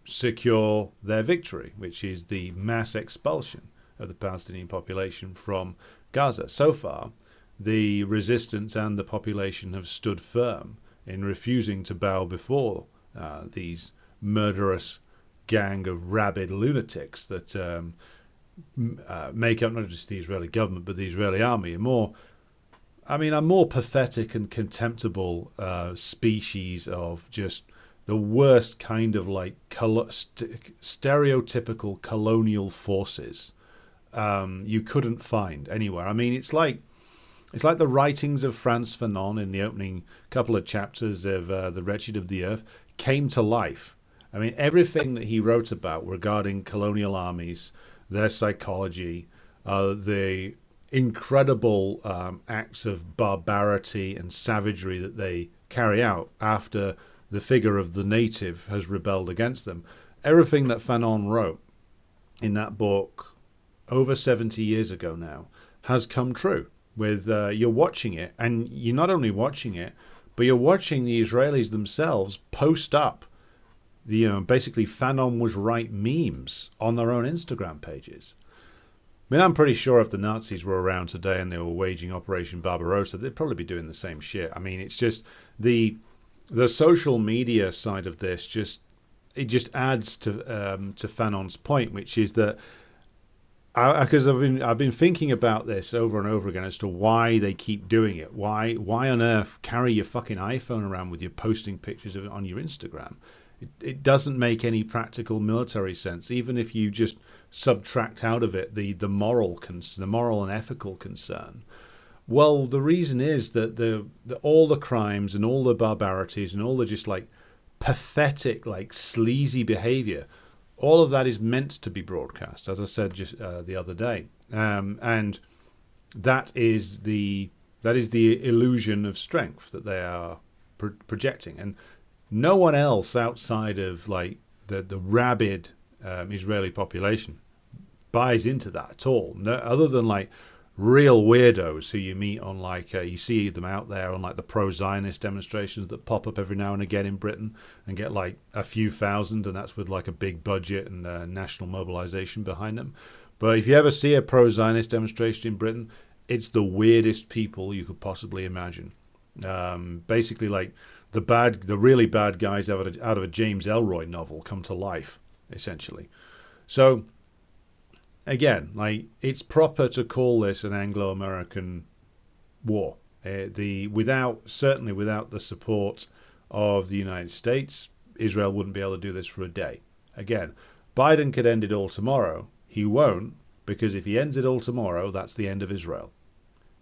secure their victory, which is the mass expulsion of the Palestinian population from Gaza. So far, the resistance and the population have stood firm in refusing to bow before these murderous gang of rabid lunatics that make up not just the Israeli government but the Israeli army, a more pathetic and contemptible species of just the worst kind of like stereotypical colonial forces you couldn't find anywhere. I mean, it's like the writings of Frantz Fanon in the opening couple of chapters of The Wretched of the Earth came to life. I mean, everything that he wrote about regarding colonial armies, their psychology, the incredible acts of barbarity and savagery that they carry out after the figure of the native has rebelled against them. Everything that Fanon wrote in that book over 70 years ago now has come true. With you're watching it, and you're not only watching it, but you're watching the Israelis themselves post up basically Fanon was right memes on their own Instagram pages. I mean, I'm pretty sure if the Nazis were around today and they were waging Operation Barbarossa, they'd probably be doing the same shit. I mean, it's just the social media side of this just adds to Fanon's point, which is that because I've been thinking about this over and over again as to why they keep doing it. Why on earth carry your fucking iPhone around with you posting pictures of it on your Instagram? It doesn't make any practical military sense, even if you just subtract out of it the moral and ethical concern. Well, the reason is that all the crimes and all the barbarities and all the just like pathetic, like sleazy behavior, all of that is meant to be broadcast, as I said just the other day, and that is the illusion of strength that they are projecting, and no one else outside of like the rabid Israeli population buys into that at all. No, other than like real weirdos who you meet on like you see them out there on like the pro-Zionist demonstrations that pop up every now and again in Britain and get like a few thousand, and that's with like a big budget and national mobilization behind them. But if you ever see a pro-Zionist demonstration in Britain, it's the weirdest people you could possibly imagine. Basically like the really bad guys out of a James Ellroy novel come to life, essentially. So again, like, it's proper to call this an Anglo-American war. Certainly without the support of the United States, Israel wouldn't be able to do this for a day. Again, Biden could end it all tomorrow. He won't, because if he ends it all tomorrow, that's the end of Israel.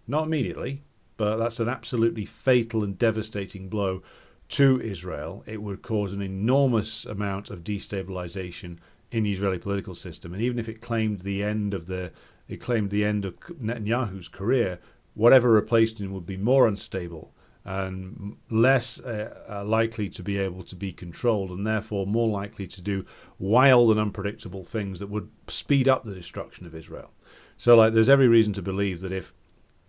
Not immediately, but that's an absolutely fatal and devastating blow to Israel. It would cause an enormous amount of destabilization in the Israeli political system, and even if it claimed the end of Netanyahu's career, whatever replaced him would be more unstable and less likely to be able to be controlled, and therefore more likely to do wild and unpredictable things that would speed up the destruction of Israel. So, like, there's every reason to believe that if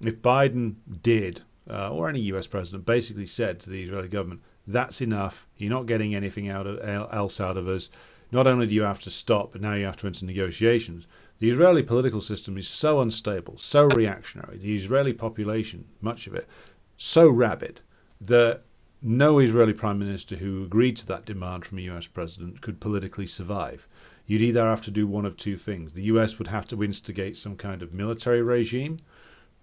Biden did, or any US president, basically said to the Israeli government, "That's enough. You're not getting anything else out of us. Not only do you have to stop, but now you have to enter negotiations." The Israeli political system is so unstable, so reactionary. The Israeli population, much of it, so rabid that no Israeli prime minister who agreed to that demand from a US president could politically survive. You'd either have to do one of two things. The US would have to instigate some kind of military regime,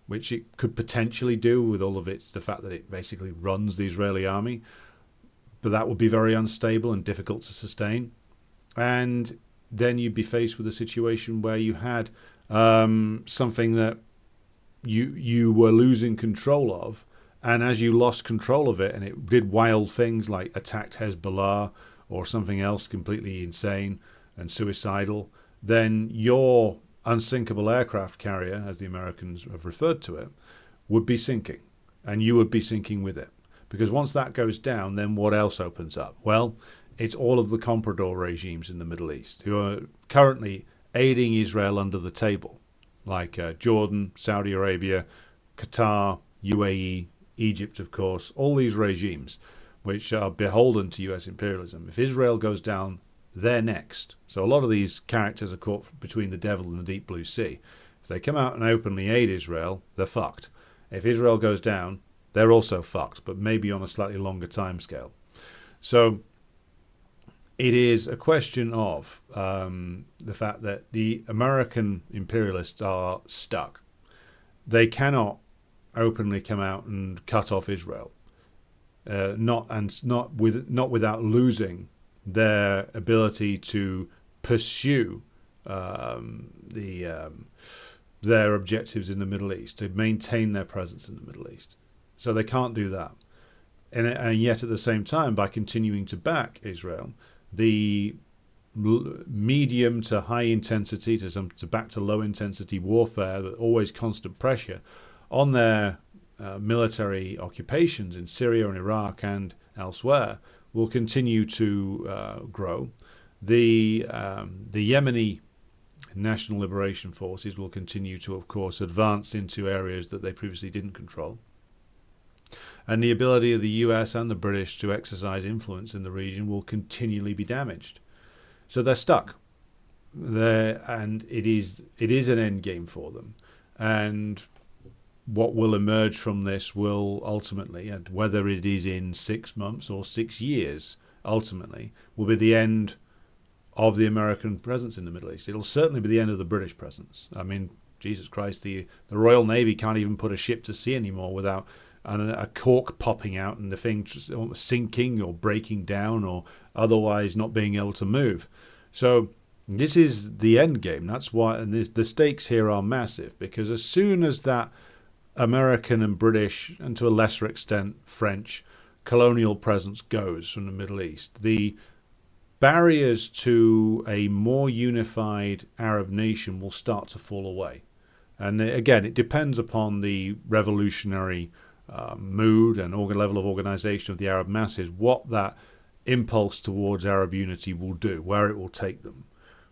which it could potentially do with all of the fact that it basically runs the Israeli army, but that would be very unstable and difficult to sustain. And then you'd be faced with a situation where you had something that you were losing control of, and as you lost control of it and it did wild things like attacked Hezbollah or something else completely insane and suicidal, then your unsinkable aircraft carrier, as the Americans have referred to it, would be sinking, and you would be sinking with it. Because once that goes down, then what else opens up? Well, it's all of the comprador regimes in the Middle East who are currently aiding Israel under the table, like Jordan, Saudi Arabia, Qatar, UAE, Egypt, of course, all these regimes which are beholden to US imperialism. If Israel goes down, they're next. So a lot of these characters are caught between the devil and the deep blue sea. If they come out and openly aid Israel, they're fucked. If Israel goes down, they're also fucked, but maybe on a slightly longer time scale. So it is a question of the fact that the American imperialists are stuck. They cannot openly come out and cut off Israel, not without losing their ability to pursue their objectives in the Middle East, to maintain their presence in the Middle East. So they can't do that. And yet at the same time, by continuing to back Israel, the medium to high intensity to back to low intensity warfare, but always constant pressure on their military occupations in Syria and Iraq and elsewhere will continue to grow. The Yemeni National Liberation Forces will continue to, of course, advance into areas that they previously didn't control. And the ability of the US and the British to exercise influence in the region will continually be damaged. So they're stuck. And it is an end game for them. And what will emerge from this will ultimately, and whether it is in 6 months or 6 years, ultimately, will be the end of the American presence in the Middle East. It'll certainly be the end of the British presence. I mean, Jesus Christ, the Royal Navy can't even put a ship to sea anymore without a cork popping out and the thing sinking or breaking down or otherwise not being able to move. So this is the end game. That's why, and the stakes here are massive, because as soon as that American and British, and to a lesser extent French, colonial presence goes from the Middle East, the barriers to a more unified Arab nation will start to fall away. And again, it depends upon the revolutionary mood and level of organization of the Arab masses, what that impulse towards Arab unity will do, where it will take them.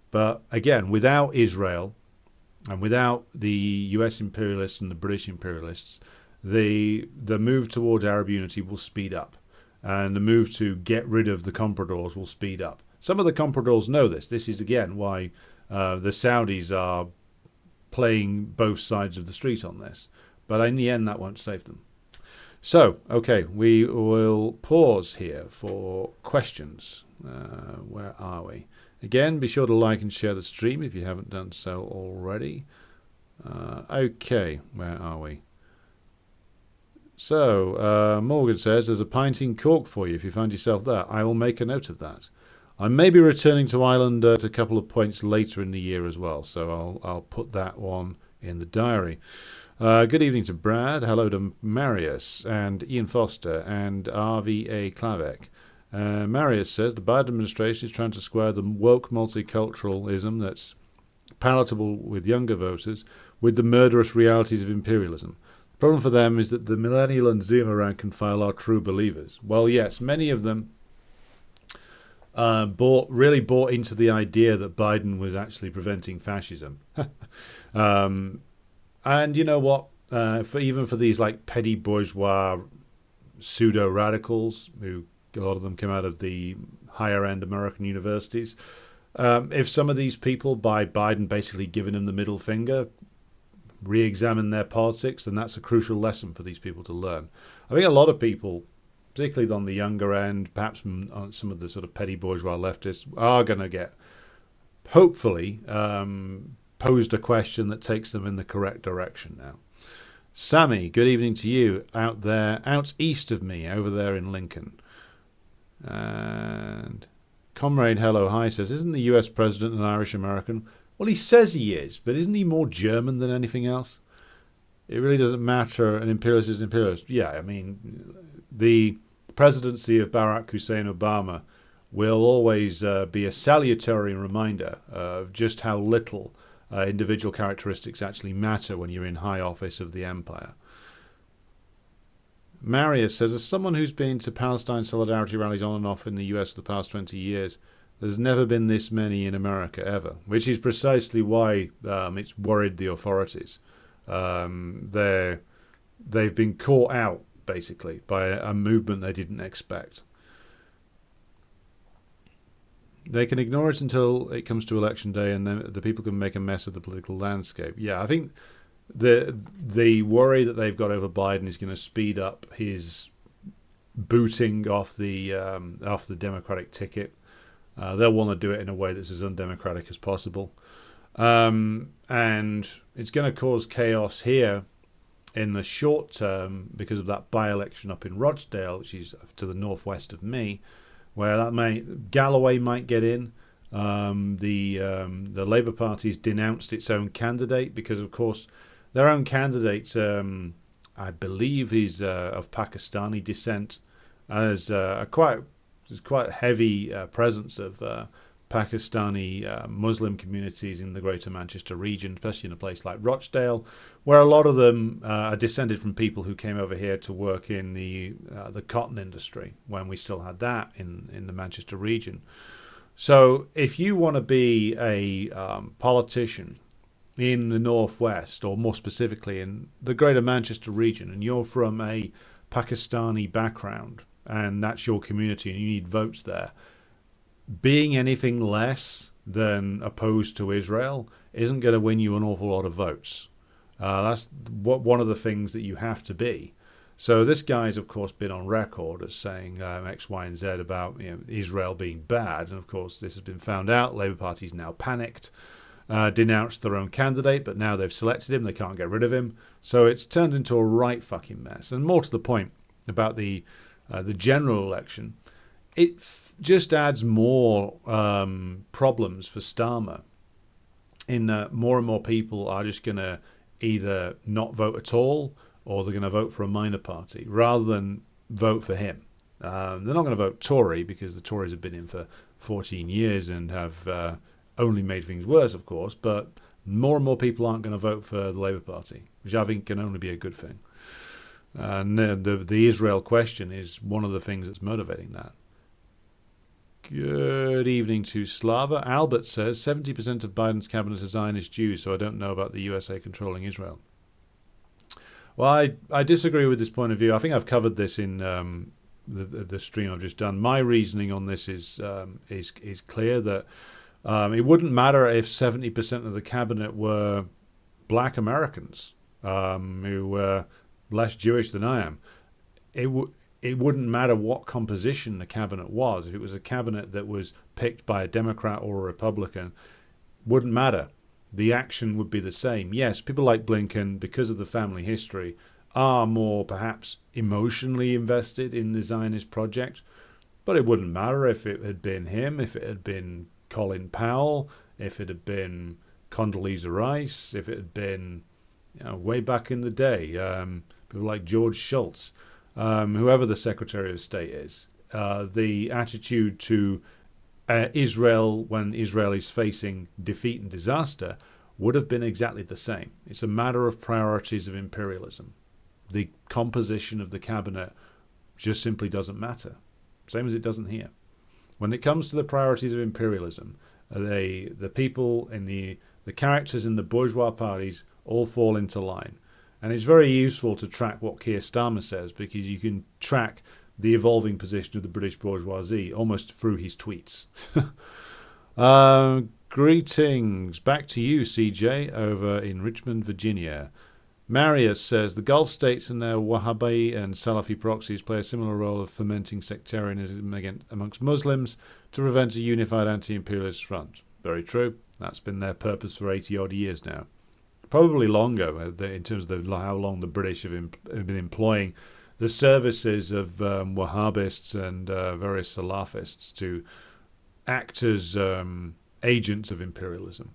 But again, without Israel and without the US imperialists and the British imperialists, the move towards Arab unity will speed up. And the move to get rid of the compradors will speed up. Some of the compradors know this. This is, again, why the Saudis are playing both sides of the street on this. But in the end, that won't save them. So, okay, we will pause here for questions. Where are we? Again, be sure to like and share the stream if you haven't done so already. Okay, where are we? So, Morgan says, there's a pint in Cork for you if you find yourself there. I will make a note of that. I may be returning to Ireland at a couple of points later in the year as well, so I'll put that one in the diary. Good evening to Brad. Hello to Marius and Ian Foster and RVA Klavek. Marius says, the Biden administration is trying to square the woke multiculturalism that's palatable with younger voters with the murderous realities of imperialism. The problem for them is that the millennial and Zoomer rank and file are true believers. Well, yes, many of them really bought into the idea that Biden was actually preventing fascism. And you know what? Even for these like petty bourgeois pseudo radicals, who a lot of them come out of the higher end American universities, if some of these people, by Biden basically giving them the middle finger, re-examine their politics, then that's a crucial lesson for these people to learn. I think a lot of people, particularly on the younger end, perhaps on some of the sort of petty bourgeois leftists, are going to get, hopefully, posed a question that takes them in the correct direction now. Sammy, good evening to you out there, out east of me, over there in Lincoln. And Comrade Hello Hi says, isn't the US president an Irish American? Well, he says he is, but isn't he more German than anything else? It really doesn't matter. An imperialist is an imperialist. Yeah, I mean, the presidency of Barack Hussein Obama will always be a salutary reminder of just how little individual characteristics actually matter when you're in high office of the empire. Marius says, as someone who's been to Palestine solidarity rallies on and off in the US for the past 20 years, there's never been this many in America ever, which is precisely why it's worried the authorities. They've been caught out, basically, by a movement they didn't expect. They can ignore it until it comes to election day, and then the people can make a mess of the political landscape. Yeah, I think the worry that they've got over Biden is going to speed up his booting off the Democratic ticket. They'll want to do it in a way that's as undemocratic as possible. And it's going to cause chaos here in the short term because of that by-election up in Rochdale, which is to the northwest of me, where Galloway might get in. The Labour Party's denounced its own candidate because, of course, their own candidate, I believe, is of Pakistani descent, as quite heavy presence of Pakistani Muslim communities in the Greater Manchester region, especially in a place like Rochdale, where a lot of them are descended from people who came over here to work in the cotton industry when we still had that in the Manchester region. So if you want to be a politician in the Northwest, or more specifically in the Greater Manchester region, and you're from a Pakistani background, and that's your community, and you need votes there, being anything less than opposed to Israel isn't going to win you an awful lot of votes. That's one of the things that you have to be. So this guy's, of course, been on record as saying X, Y, and Z about Israel being bad. And, of course, this has been found out. Labour Party's now panicked, denounced their own candidate, but now they've selected him. They can't get rid of him. So it's turned into a right fucking mess. And more to the point about the general election, it just adds more problems for Starmer in that more and more people are just going to either not vote at all or they're going to vote for a minor party, rather than vote for him. They're not going to vote Tory, because the Tories have been in for 14 years and have only made things worse, of course, but more and more people aren't going to vote for the Labour Party, which I think can only be a good thing. And the Israel question is one of the things that's motivating that. Good evening to Slava. Albert says 70% of Biden's cabinet are Zionist Jews, so I don't know about the USA controlling Israel. Well, I disagree with this point of view. I think I've covered this in the stream I've just done. My reasoning on this is clear, that it wouldn't matter if 70% of the cabinet were black Americans who were less Jewish than I am. It wouldn't matter what composition the cabinet was. If it was a cabinet that was picked by a Democrat or a Republican, wouldn't matter. The action would be the same. Yes, people like Blinken, because of the family history, are more perhaps emotionally invested in the Zionist project, but it wouldn't matter if it had been him, if it had been Colin Powell, if it had been Condoleezza Rice, if it had been, way back in the day, people like George Shultz, whoever the Secretary of State is. The attitude to Israel when Israel is facing defeat and disaster would have been exactly the same. It's a matter of priorities of imperialism. The composition of the cabinet just simply doesn't matter, same as it doesn't here. When it comes to the priorities of imperialism, the people in the characters in the bourgeois parties all fall into line. And it's very useful to track what Keir Starmer says, because you can track the evolving position of the British bourgeoisie almost through his tweets. Greetings. Back to you, CJ, over in Richmond, Virginia. Marius says, the Gulf states and their Wahhabi and Salafi proxies play a similar role of fomenting sectarianism amongst Muslims to prevent a unified anti-imperialist front. Very true. That's been their purpose for 80-odd years now. Probably longer, in terms of how long the British have been employing the services of Wahhabists and various Salafists to act as agents of imperialism.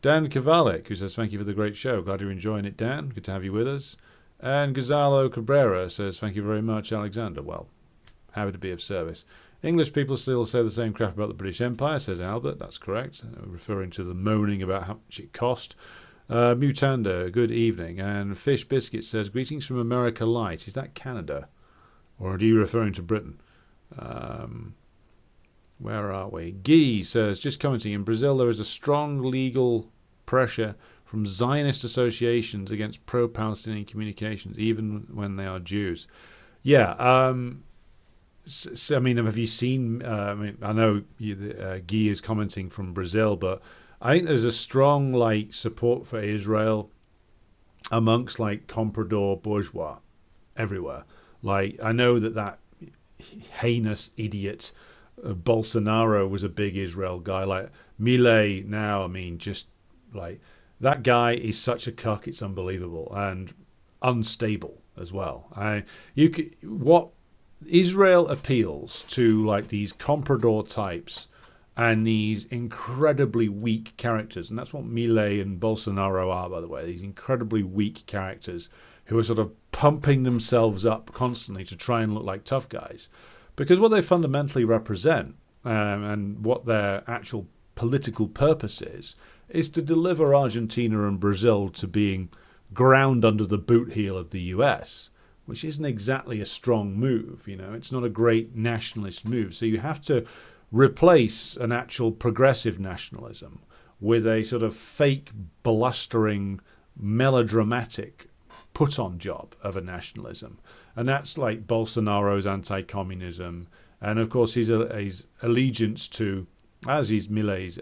Dan Kavalik, who says, thank you for the great show. Glad you're enjoying it, Dan. Good to have you with us. And Gonzalo Cabrera says, thank you very much, Alexander. Well, happy to be of service. English people still say the same crap about the British Empire, says Albert. That's correct. Referring to the moaning about how much it cost. Mutanda, good evening. And Fish Biscuit says, greetings from America Light. Is that Canada? Or are you referring to Britain? Where are we? Guy says, just commenting, in Brazil there is a strong legal pressure from Zionist associations against pro-Palestinian communications, even when they are Jews. Yeah, so, I mean, have you seen, I know Guy is commenting from Brazil, but I think there's a strong support for Israel amongst comprador bourgeois everywhere. I know that heinous idiot Bolsonaro was a big Israel guy. Milei now, I mean, just that guy is such a cuck, it's unbelievable, and unstable as well. What Israel appeals to these comprador types and these incredibly weak characters, and that's what Milei and Bolsonaro are, by the way, these incredibly weak characters who are sort of pumping themselves up constantly to try and look like tough guys. Because what they fundamentally represent, and what their actual political purpose is to deliver Argentina and Brazil to being ground under the boot heel of the US, which isn't exactly a strong move. It's not a great nationalist move. So you have to replace an actual progressive nationalism with a sort of fake, blustering, melodramatic put-on job of a nationalism. And that's like Bolsonaro's anti-communism, and of course his allegiance to, as is Milei's,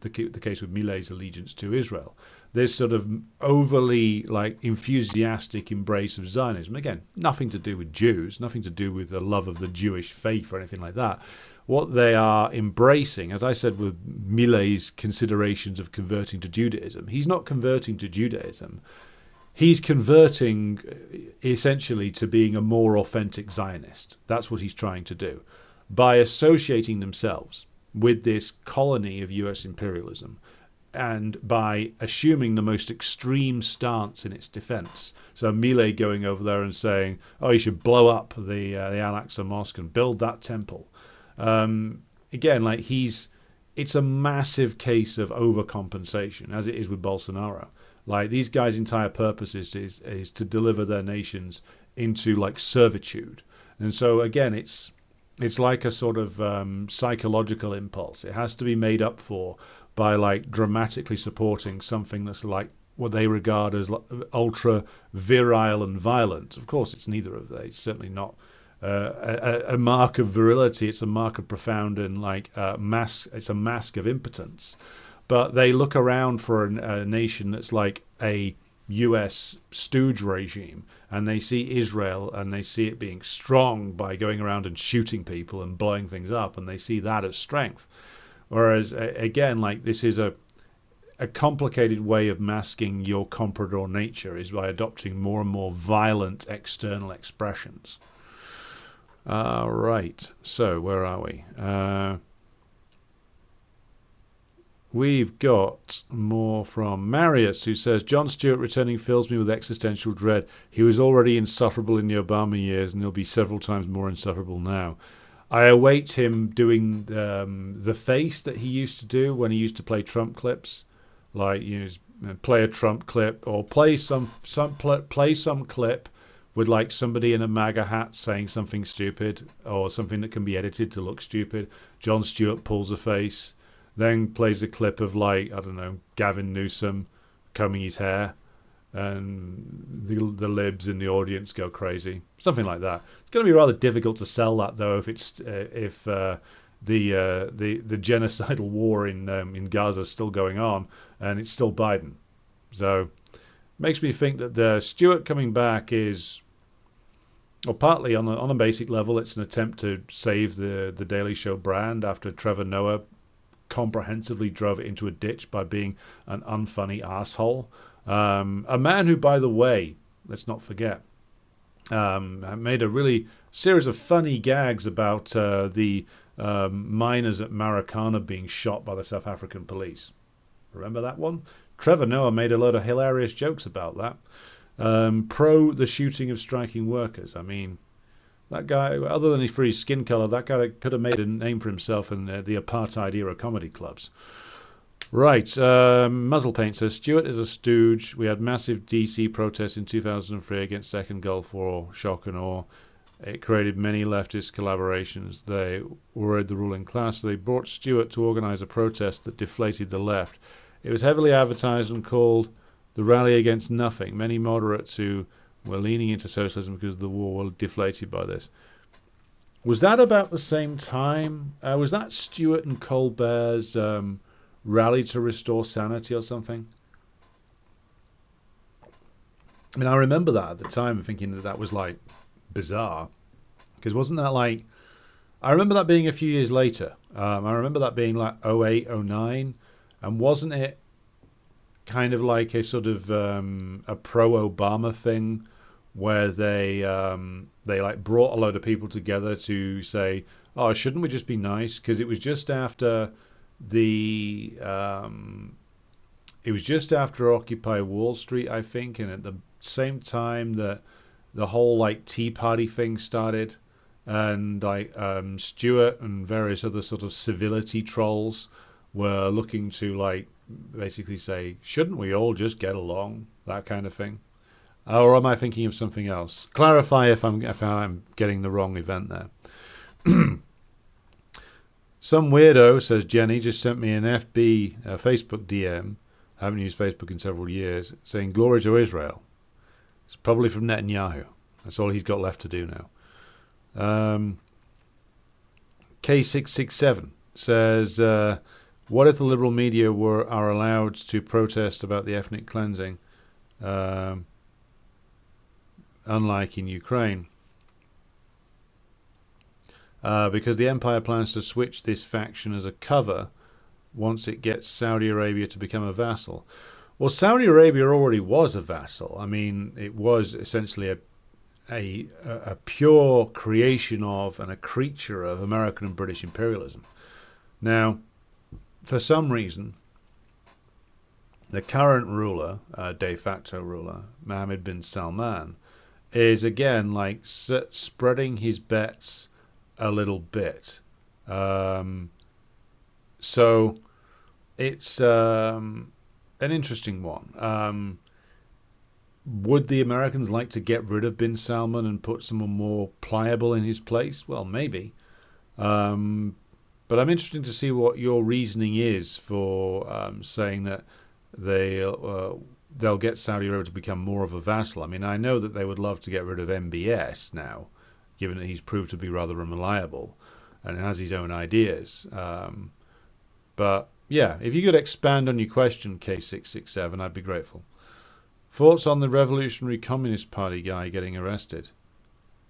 the case with Milei's allegiance to Israel, this sort of overly enthusiastic embrace of Zionism. Again, nothing to do with Jews, nothing to do with the love of the Jewish faith or anything like that. What they are embracing, as I said with Milei's considerations of converting to Judaism, he's not converting to Judaism. He's converting essentially to being a more authentic Zionist. That's what he's trying to do. By associating themselves with this colony of US imperialism, and by assuming the most extreme stance in its defense. So Milei going over there and saying, oh, you should blow up the Al-Aqsa Mosque and build that temple. Again, like it's a massive case of overcompensation, as it is with Bolsonaro. Like, these guys' entire purpose is to deliver their nations into like servitude. And so again, it's like a sort of psychological impulse. It has to be made up for by like dramatically supporting something that's like what they regard as ultra virile and violent. Of course, it's neither of those. It's certainly not a mark of virility. It's a mark of profound and like mask. It's a mask of impotence. But they look around for a nation that's like a US stooge regime, and they see Israel and they see it being strong by going around and shooting people and blowing things up, and they see that as strength. Whereas again, like, this is a complicated way of masking your comprador nature, is by adopting more and more violent external expressions. Right, so where are we? We've got more from Marius, who says, Jon Stewart returning fills me with existential dread. He was already insufferable in the Obama years, and he'll be several times more insufferable now. I await him doing the face that he used to do when he used to play Trump clips, like, you know, play a Trump clip or play some clip with like somebody in a MAGA hat saying something stupid or something that can be edited to look stupid. Jon Stewart pulls a face, then plays a clip of, like, I don't know, Gavin Newsom combing his hair, and the libs in the audience go crazy, something like that. It's going to be rather difficult to sell that, though, if it's the genocidal war in Gaza is still going on and it's still Biden. So it makes me think that the Stewart coming back is, well, partly on a basic level, it's an attempt to save the Daily Show brand after Trevor Noah comprehensively drove it into a ditch by being an unfunny asshole. A man who, by the way, let's not forget, made a really series of funny gags about the miners at Maracana being shot by the South African police. Remember that one? Trevor Noah made a load of hilarious jokes about that. Pro the shooting of striking workers. I mean, that guy, other than for his skin colour, that guy could have made a name for himself in the apartheid-era comedy clubs. Right, Muzzle Paint says, Stewart is a stooge. We had massive DC protests in 2003 against Second Gulf War, shock and awe. It created many leftist collaborations. They worried the ruling class. They brought Stewart to organise a protest that deflated the left. It was heavily advertised and called the Rally Against Nothing. Many moderates who were leaning into socialism because of the war were deflated by this. Was that about the same time? Was that Stewart and Colbert's rally to restore sanity or something? I mean, I remember that at the time, thinking that was like bizarre, because wasn't that like, I remember that being a few years later. I remember that being like 08, 09, and wasn't it kind of like a sort of a pro-Obama thing where they like brought a load of people together to say, oh, shouldn't we just be nice? Because it was just after Occupy Wall Street, I think, and at the same time that the whole like Tea Party thing started, and like Stewart and various other sort of civility trolls were looking to like basically say, shouldn't we all just get along, that kind of thing. Or am I thinking of something else? Clarify if I'm getting the wrong event there. Some weirdo, says Jenny, just sent me an Facebook DM. I haven't used Facebook in several years, saying glory to Israel. It's probably from Netanyahu. That's all he's got left to do now. K667 says, what if the liberal media are allowed to protest about the ethnic cleansing, unlike in Ukraine? Because the empire plans to switch this faction as a cover once it gets Saudi Arabia to become a vassal. Well, Saudi Arabia already was a vassal. I mean, it was essentially a pure creation of and a creature of American and British imperialism. Now, for some reason, the current ruler, de facto ruler, Mohammed bin Salman, is again like spreading his bets a little bit. So it's an interesting one. Would the Americans like to get rid of bin Salman and put someone more pliable in his place? Well, maybe. But I'm interested to see what your reasoning is for saying that they'll get Saudi Arabia to become more of a vassal. I mean, I know that they would love to get rid of MBS now, given that he's proved to be rather unreliable and has his own ideas. But yeah, if you could expand on your question, K667, I'd be grateful. Thoughts on the Revolutionary Communist Party guy getting arrested?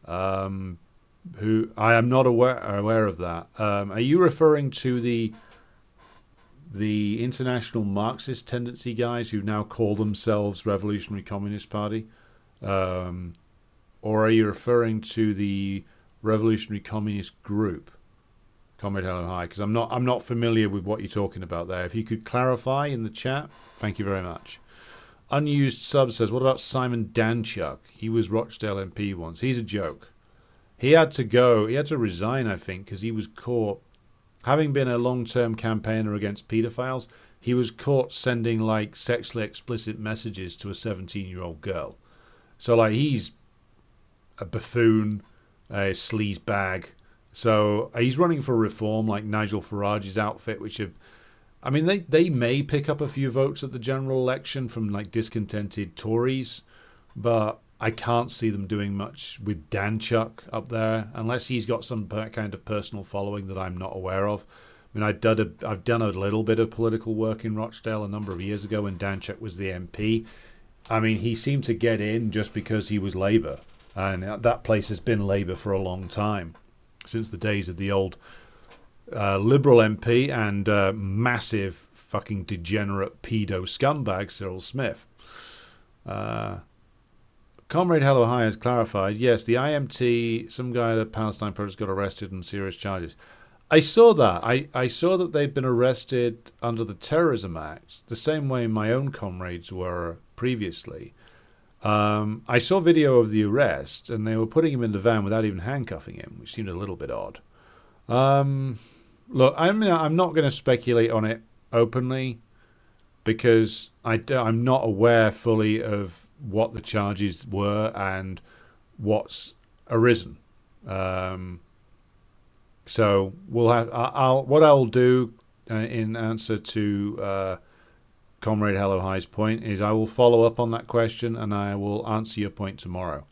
Who I am not aware of that. Are you referring to the international Marxist tendency guys who now call themselves Revolutionary Communist Party, or are you referring to the Revolutionary Communist Group, Comrade Hello Hi? Because I'm not familiar with what you're talking about there. If you could clarify in the chat, thank you very much. Unused Sub says, what about Simon Danchuk? He was Rochdale MP once. He's a joke. He had to resign, I think, because he was caught, having been a long-term campaigner against paedophiles, he was caught sending like sexually explicit messages to a 17-year-old girl. So like he's a buffoon, a sleazebag. So he's running for reform like Nigel Farage's outfit, which have, I mean, they may pick up a few votes at the general election from like discontented Tories, but I can't see them doing much with Danchuk up there unless he's got some kind of personal following that I'm not aware of. I mean, I've done a little bit of political work in Rochdale a number of years ago when Danchuk was the MP. I mean, he seemed to get in just because he was Labour, and that place has been Labour for a long time, since the days of the old Liberal MP and massive fucking degenerate pedo scumbag Cyril Smith. Comrade Hello Hi has clarified, yes, the IMT, some guy at a Palestine protest got arrested on serious charges. I saw that. I saw that they'd been arrested under the Terrorism Act, the same way my own comrades were previously. I saw video of the arrest, and they were putting him in the van without even handcuffing him, which seemed a little bit odd. Look, I'm not going to speculate on it openly because I'm not aware fully of what the charges were and what's arisen. So we'll have. What I'll do in answer to Comrade Hello High's point is I will follow up on that question and I will answer your point tomorrow.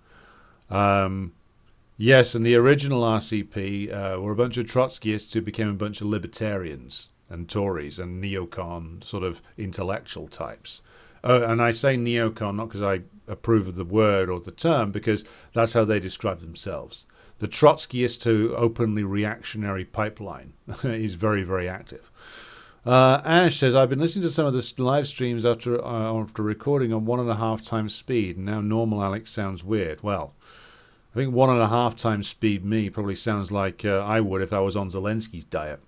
Yes, and the original RCP were a bunch of Trotskyists who became a bunch of libertarians and Tories and neocon sort of intellectual types. And I say neocon not because I approve of the word or the term, because that's how they describe themselves. The Trotskyist to openly reactionary pipeline is very, very active. Ash says, I've been listening to some of the live streams after recording on 1.5 times speed, and now normal Alex sounds weird. Well, I think 1.5 times speed me probably sounds like I would if I was on Zelensky's diet.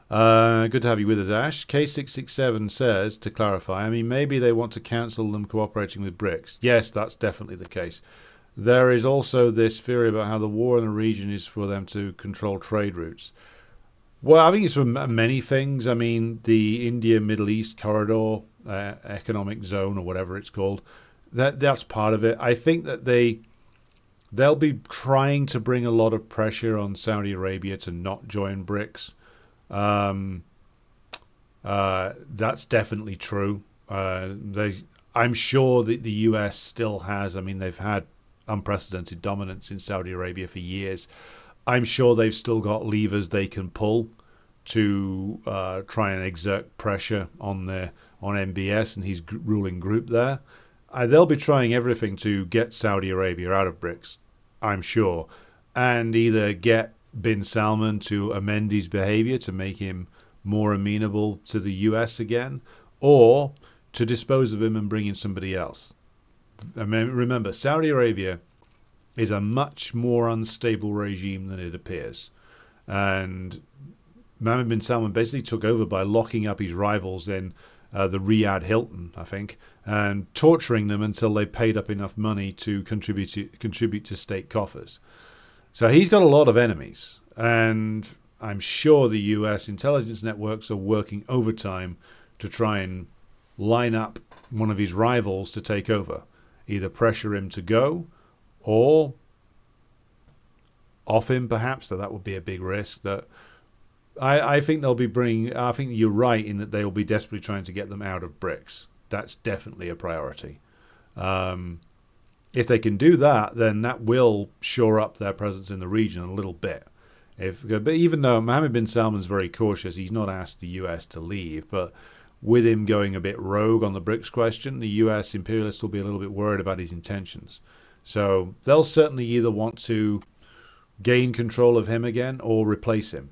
Good to have you with us, Ash. K667 says, to clarify, I mean, maybe they want to cancel them cooperating with BRICS. Yes, that's definitely the case. There is also this theory about how the war in the region is for them to control trade routes. Well, I think it's for many things. I mean, the India-Middle East corridor, economic zone, or whatever it's called, that's part of it. I think that they'll be trying to bring a lot of pressure on Saudi Arabia to not join BRICS. That's definitely true. I'm sure that the US still has, I mean, they've had unprecedented dominance in Saudi Arabia for years. I'm sure they've still got levers they can pull to try and exert pressure on MBS and his ruling group there. They'll be trying everything to get Saudi Arabia out of BRICS, I'm sure, and either get bin Salman to amend his behavior to make him more amenable to the US again, or to dispose of him and bring in somebody else. I mean, remember, Saudi Arabia is a much more unstable regime than it appears. And Mohammed bin Salman basically took over by locking up his rivals in the Riyadh Hilton, I think, and torturing them until they paid up enough money to contribute to state coffers. So he's got a lot of enemies, and I'm sure the US intelligence networks are working overtime to try and line up one of his rivals to take over, either pressure him to go or off him, perhaps. So that would be a big risk. That I think they'll be bringing. I think you're right in that they will be desperately trying to get them out of BRICS. That's definitely a priority. If they can do that, then that will shore up their presence in the region a little bit. But even though Mohammed bin Salman's very cautious, he's not asked the US to leave. But with him going a bit rogue on the BRICS question, the US imperialists will be a little bit worried about his intentions. So they'll certainly either want to gain control of him again or replace him.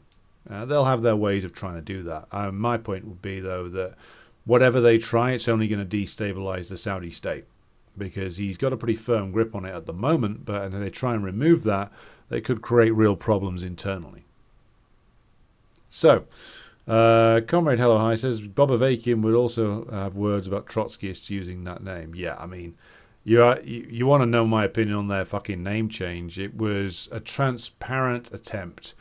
They'll have their ways of trying to do that. My point would be, though, that whatever they try, it's only going to destabilize the Saudi state, because he's got a pretty firm grip on it at the moment, but if they try and remove that, they could create real problems internally. So, Comrade Hello Hi says, Bob Avakian would also have words about Trotskyists using that name. Yeah, I mean, you want to know my opinion on their fucking name change. It was a transparent attempt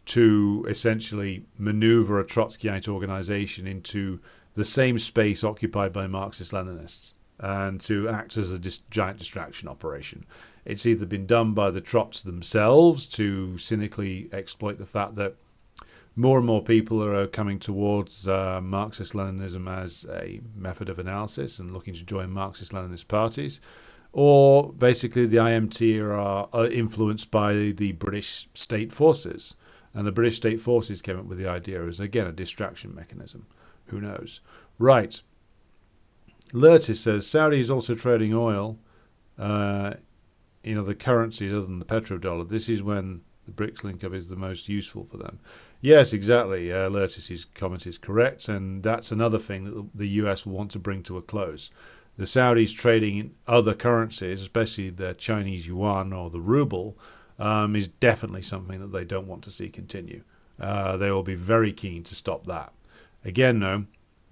to essentially maneuver a Trotskyite organization into the same space occupied by Marxist-Leninists and to act as a giant distraction operation. It's either been done by the Trots themselves to cynically exploit the fact that more and more people are coming towards Marxist-Leninism as a method of analysis and looking to join Marxist-Leninist parties, or basically the IMT are influenced by the British state forces. And the British state forces came up with the idea as, again, a distraction mechanism. Who knows? Right. Lurtis says, Saudi is also trading oil in other currencies other than the petrodollar. This is when the BRICS link-up is the most useful for them. Yes, exactly. Lurtis's comment is correct, and that's another thing that the US will want to bring to a close. The Saudis trading in other currencies, especially the Chinese yuan or the ruble, is definitely something that they don't want to see continue. They will be very keen to stop that. Again, though,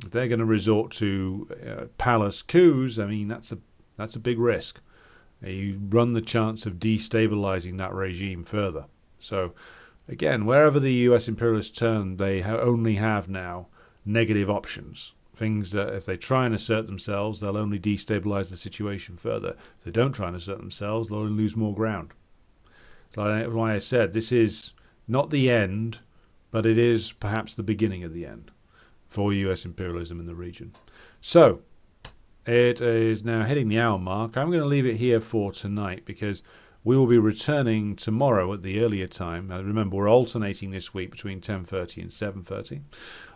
if they're going to resort to palace coups, I mean, that's a big risk. You run the chance of destabilizing that regime further. So, again, wherever the US imperialists turn, they only have now negative options. Things that if they try and assert themselves, they'll only destabilize the situation further. If they don't try and assert themselves, they'll only lose more ground. So that's why I said this is not the end, but it is perhaps the beginning of the end for US imperialism in the region. So, it is now hitting the hour mark. I'm going to leave it here for tonight because we will be returning tomorrow at the earlier time. Remember, we're alternating this week between 10:30 and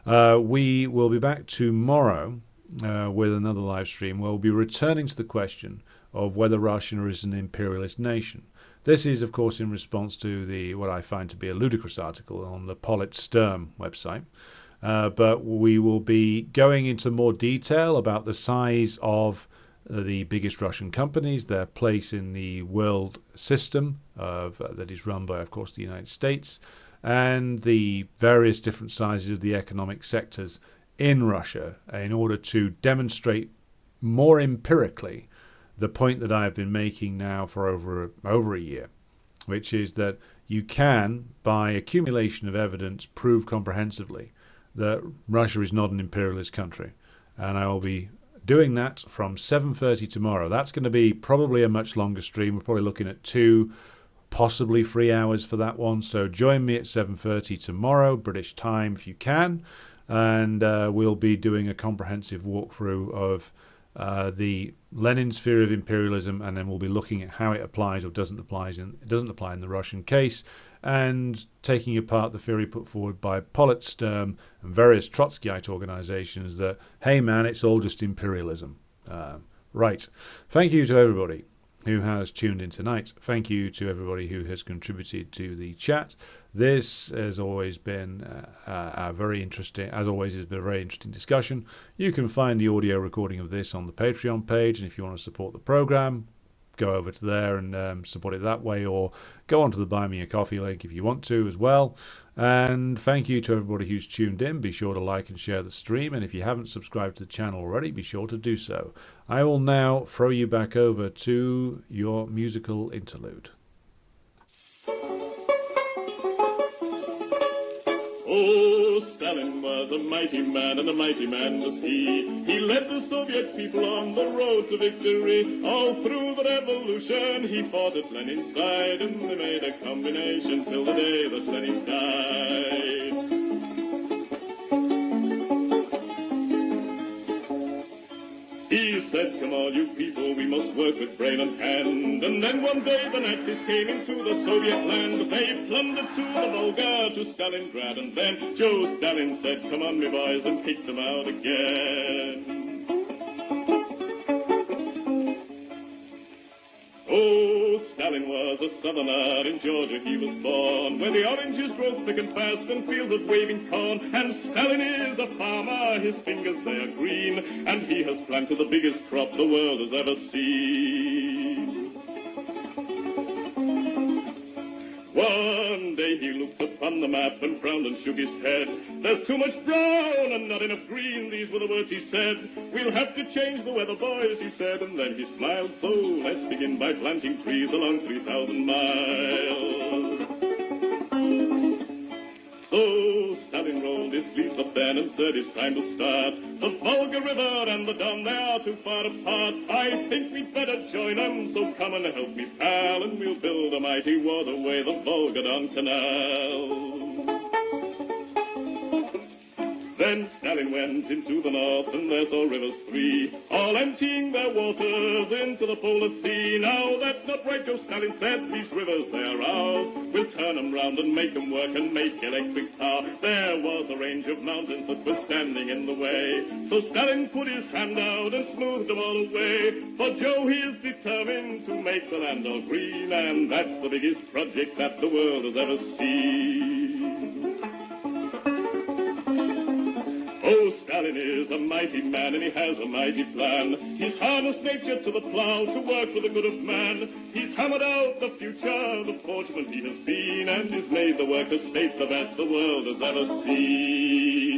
7:30. We will be back tomorrow with another live stream where we'll be returning to the question of whether Russia is an imperialist nation. This is, of course, in response to what I find to be a ludicrous article on the Polit Sturm website. But we will be going into more detail about the size of the biggest Russian companies, their place in the world system that is run by, of course, the United States, and the various different sizes of the economic sectors in Russia in order to demonstrate more empirically the point that I've been making now for over a year, which is that you can, by accumulation of evidence, prove comprehensively that Russia is not an imperialist country. And I will be doing that from 7:30 tomorrow. That's going to be probably a much longer stream. We're probably looking at 2, possibly 3 hours for that one. So join me at 7:30 tomorrow, British time, if you can. And we'll be doing a comprehensive walkthrough of the Lenin's theory of imperialism, and then we'll be looking at how it applies or doesn't apply in the Russian case, and taking apart the theory put forward by Polit Sturm and various Trotskyite organizations that, hey man, it's all just imperialism. Right. Thank you to everybody who has tuned in tonight. Thank you to everybody who has contributed to the chat. This has always been a very interesting discussion. You can find the audio recording of this on the Patreon page, and if you want to support the program, go over to there and support it that way, or go onto the Buy Me a Coffee link if you want to as well. And thank you to everybody who's tuned in. Be sure to like and share the stream, and if you haven't subscribed to the channel already, be sure to do so. I will now throw you back over to your musical interlude. Oh, Stalin was a mighty man, and a mighty man was he. He led the Soviet people on the road to victory. All through the revolution, he fought at Lenin's side, and they made a combination till the day that Lenin died. He said, come on, you people, we must work with brain and hand. And then one day the Nazis came into the Soviet land. They plundered to the Volga, to Stalingrad. And then Joe Stalin said, come on, me boys, and kicked them out again. Oh, Stalin was a southerner, in Georgia he was born, where the oranges grow thick and fast and fields of waving corn. And Stalin is a farmer, his fingers they are green, and he has planted the biggest crop the world has ever seen. One day he looked upon the map and frowned and shook his head. There's too much brown and not enough green, these were the words he said. We'll have to change the weather, boys, he said, and then he smiled. So let's begin by planting trees along 3,000 miles. So Stalin rolled his sleeves up then and said it's time to start. The Volga River and the Don, they are too far apart. I think we'd better join them, so come and help me, pal, and we'll build a mighty waterway, the Volga-Don Canal. Then Stalin went into the north, and there saw rivers three, all emptying their waters into the polar sea. Now that's not right, Joe Stalin said, these rivers, they are ours. We'll turn them round and make them work and make electric power. There was a range of mountains that were standing in the way, so Stalin put his hand out and smoothed them all away. For Joe, he is determined to make the land all green, and that's the biggest project that the world has ever seen. Oh, Stalin is a mighty man, and he has a mighty plan. He's harnessed nature to the plow to work for the good of man. He's hammered out the future, the fortunate he has been, and he's made the worker state the best the world has ever seen.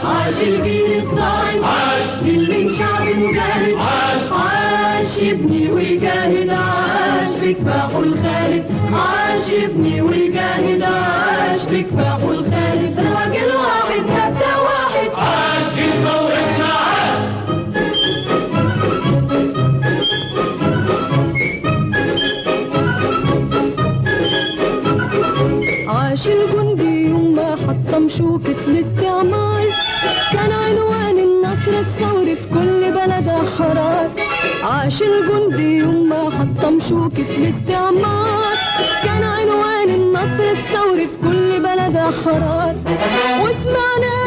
عاش الجيل الصاعد اللي من شعب مجاهد عاش يبني ويجاهد عاش بكفاحه الخالد عاش يبني ويجاهد عاش بكفاحه الخالد راجل واحد مبدأ واحد عاش في ثورتنا عاش الجندي يوم ما حطم شوكة الاستعمار الثوري في كل بلد أحرار. عاش الجندي يوم ما حطم شوكة الاستعمار، كان عنوان النصر الثوري في كل بلد أحرار. وسمعنا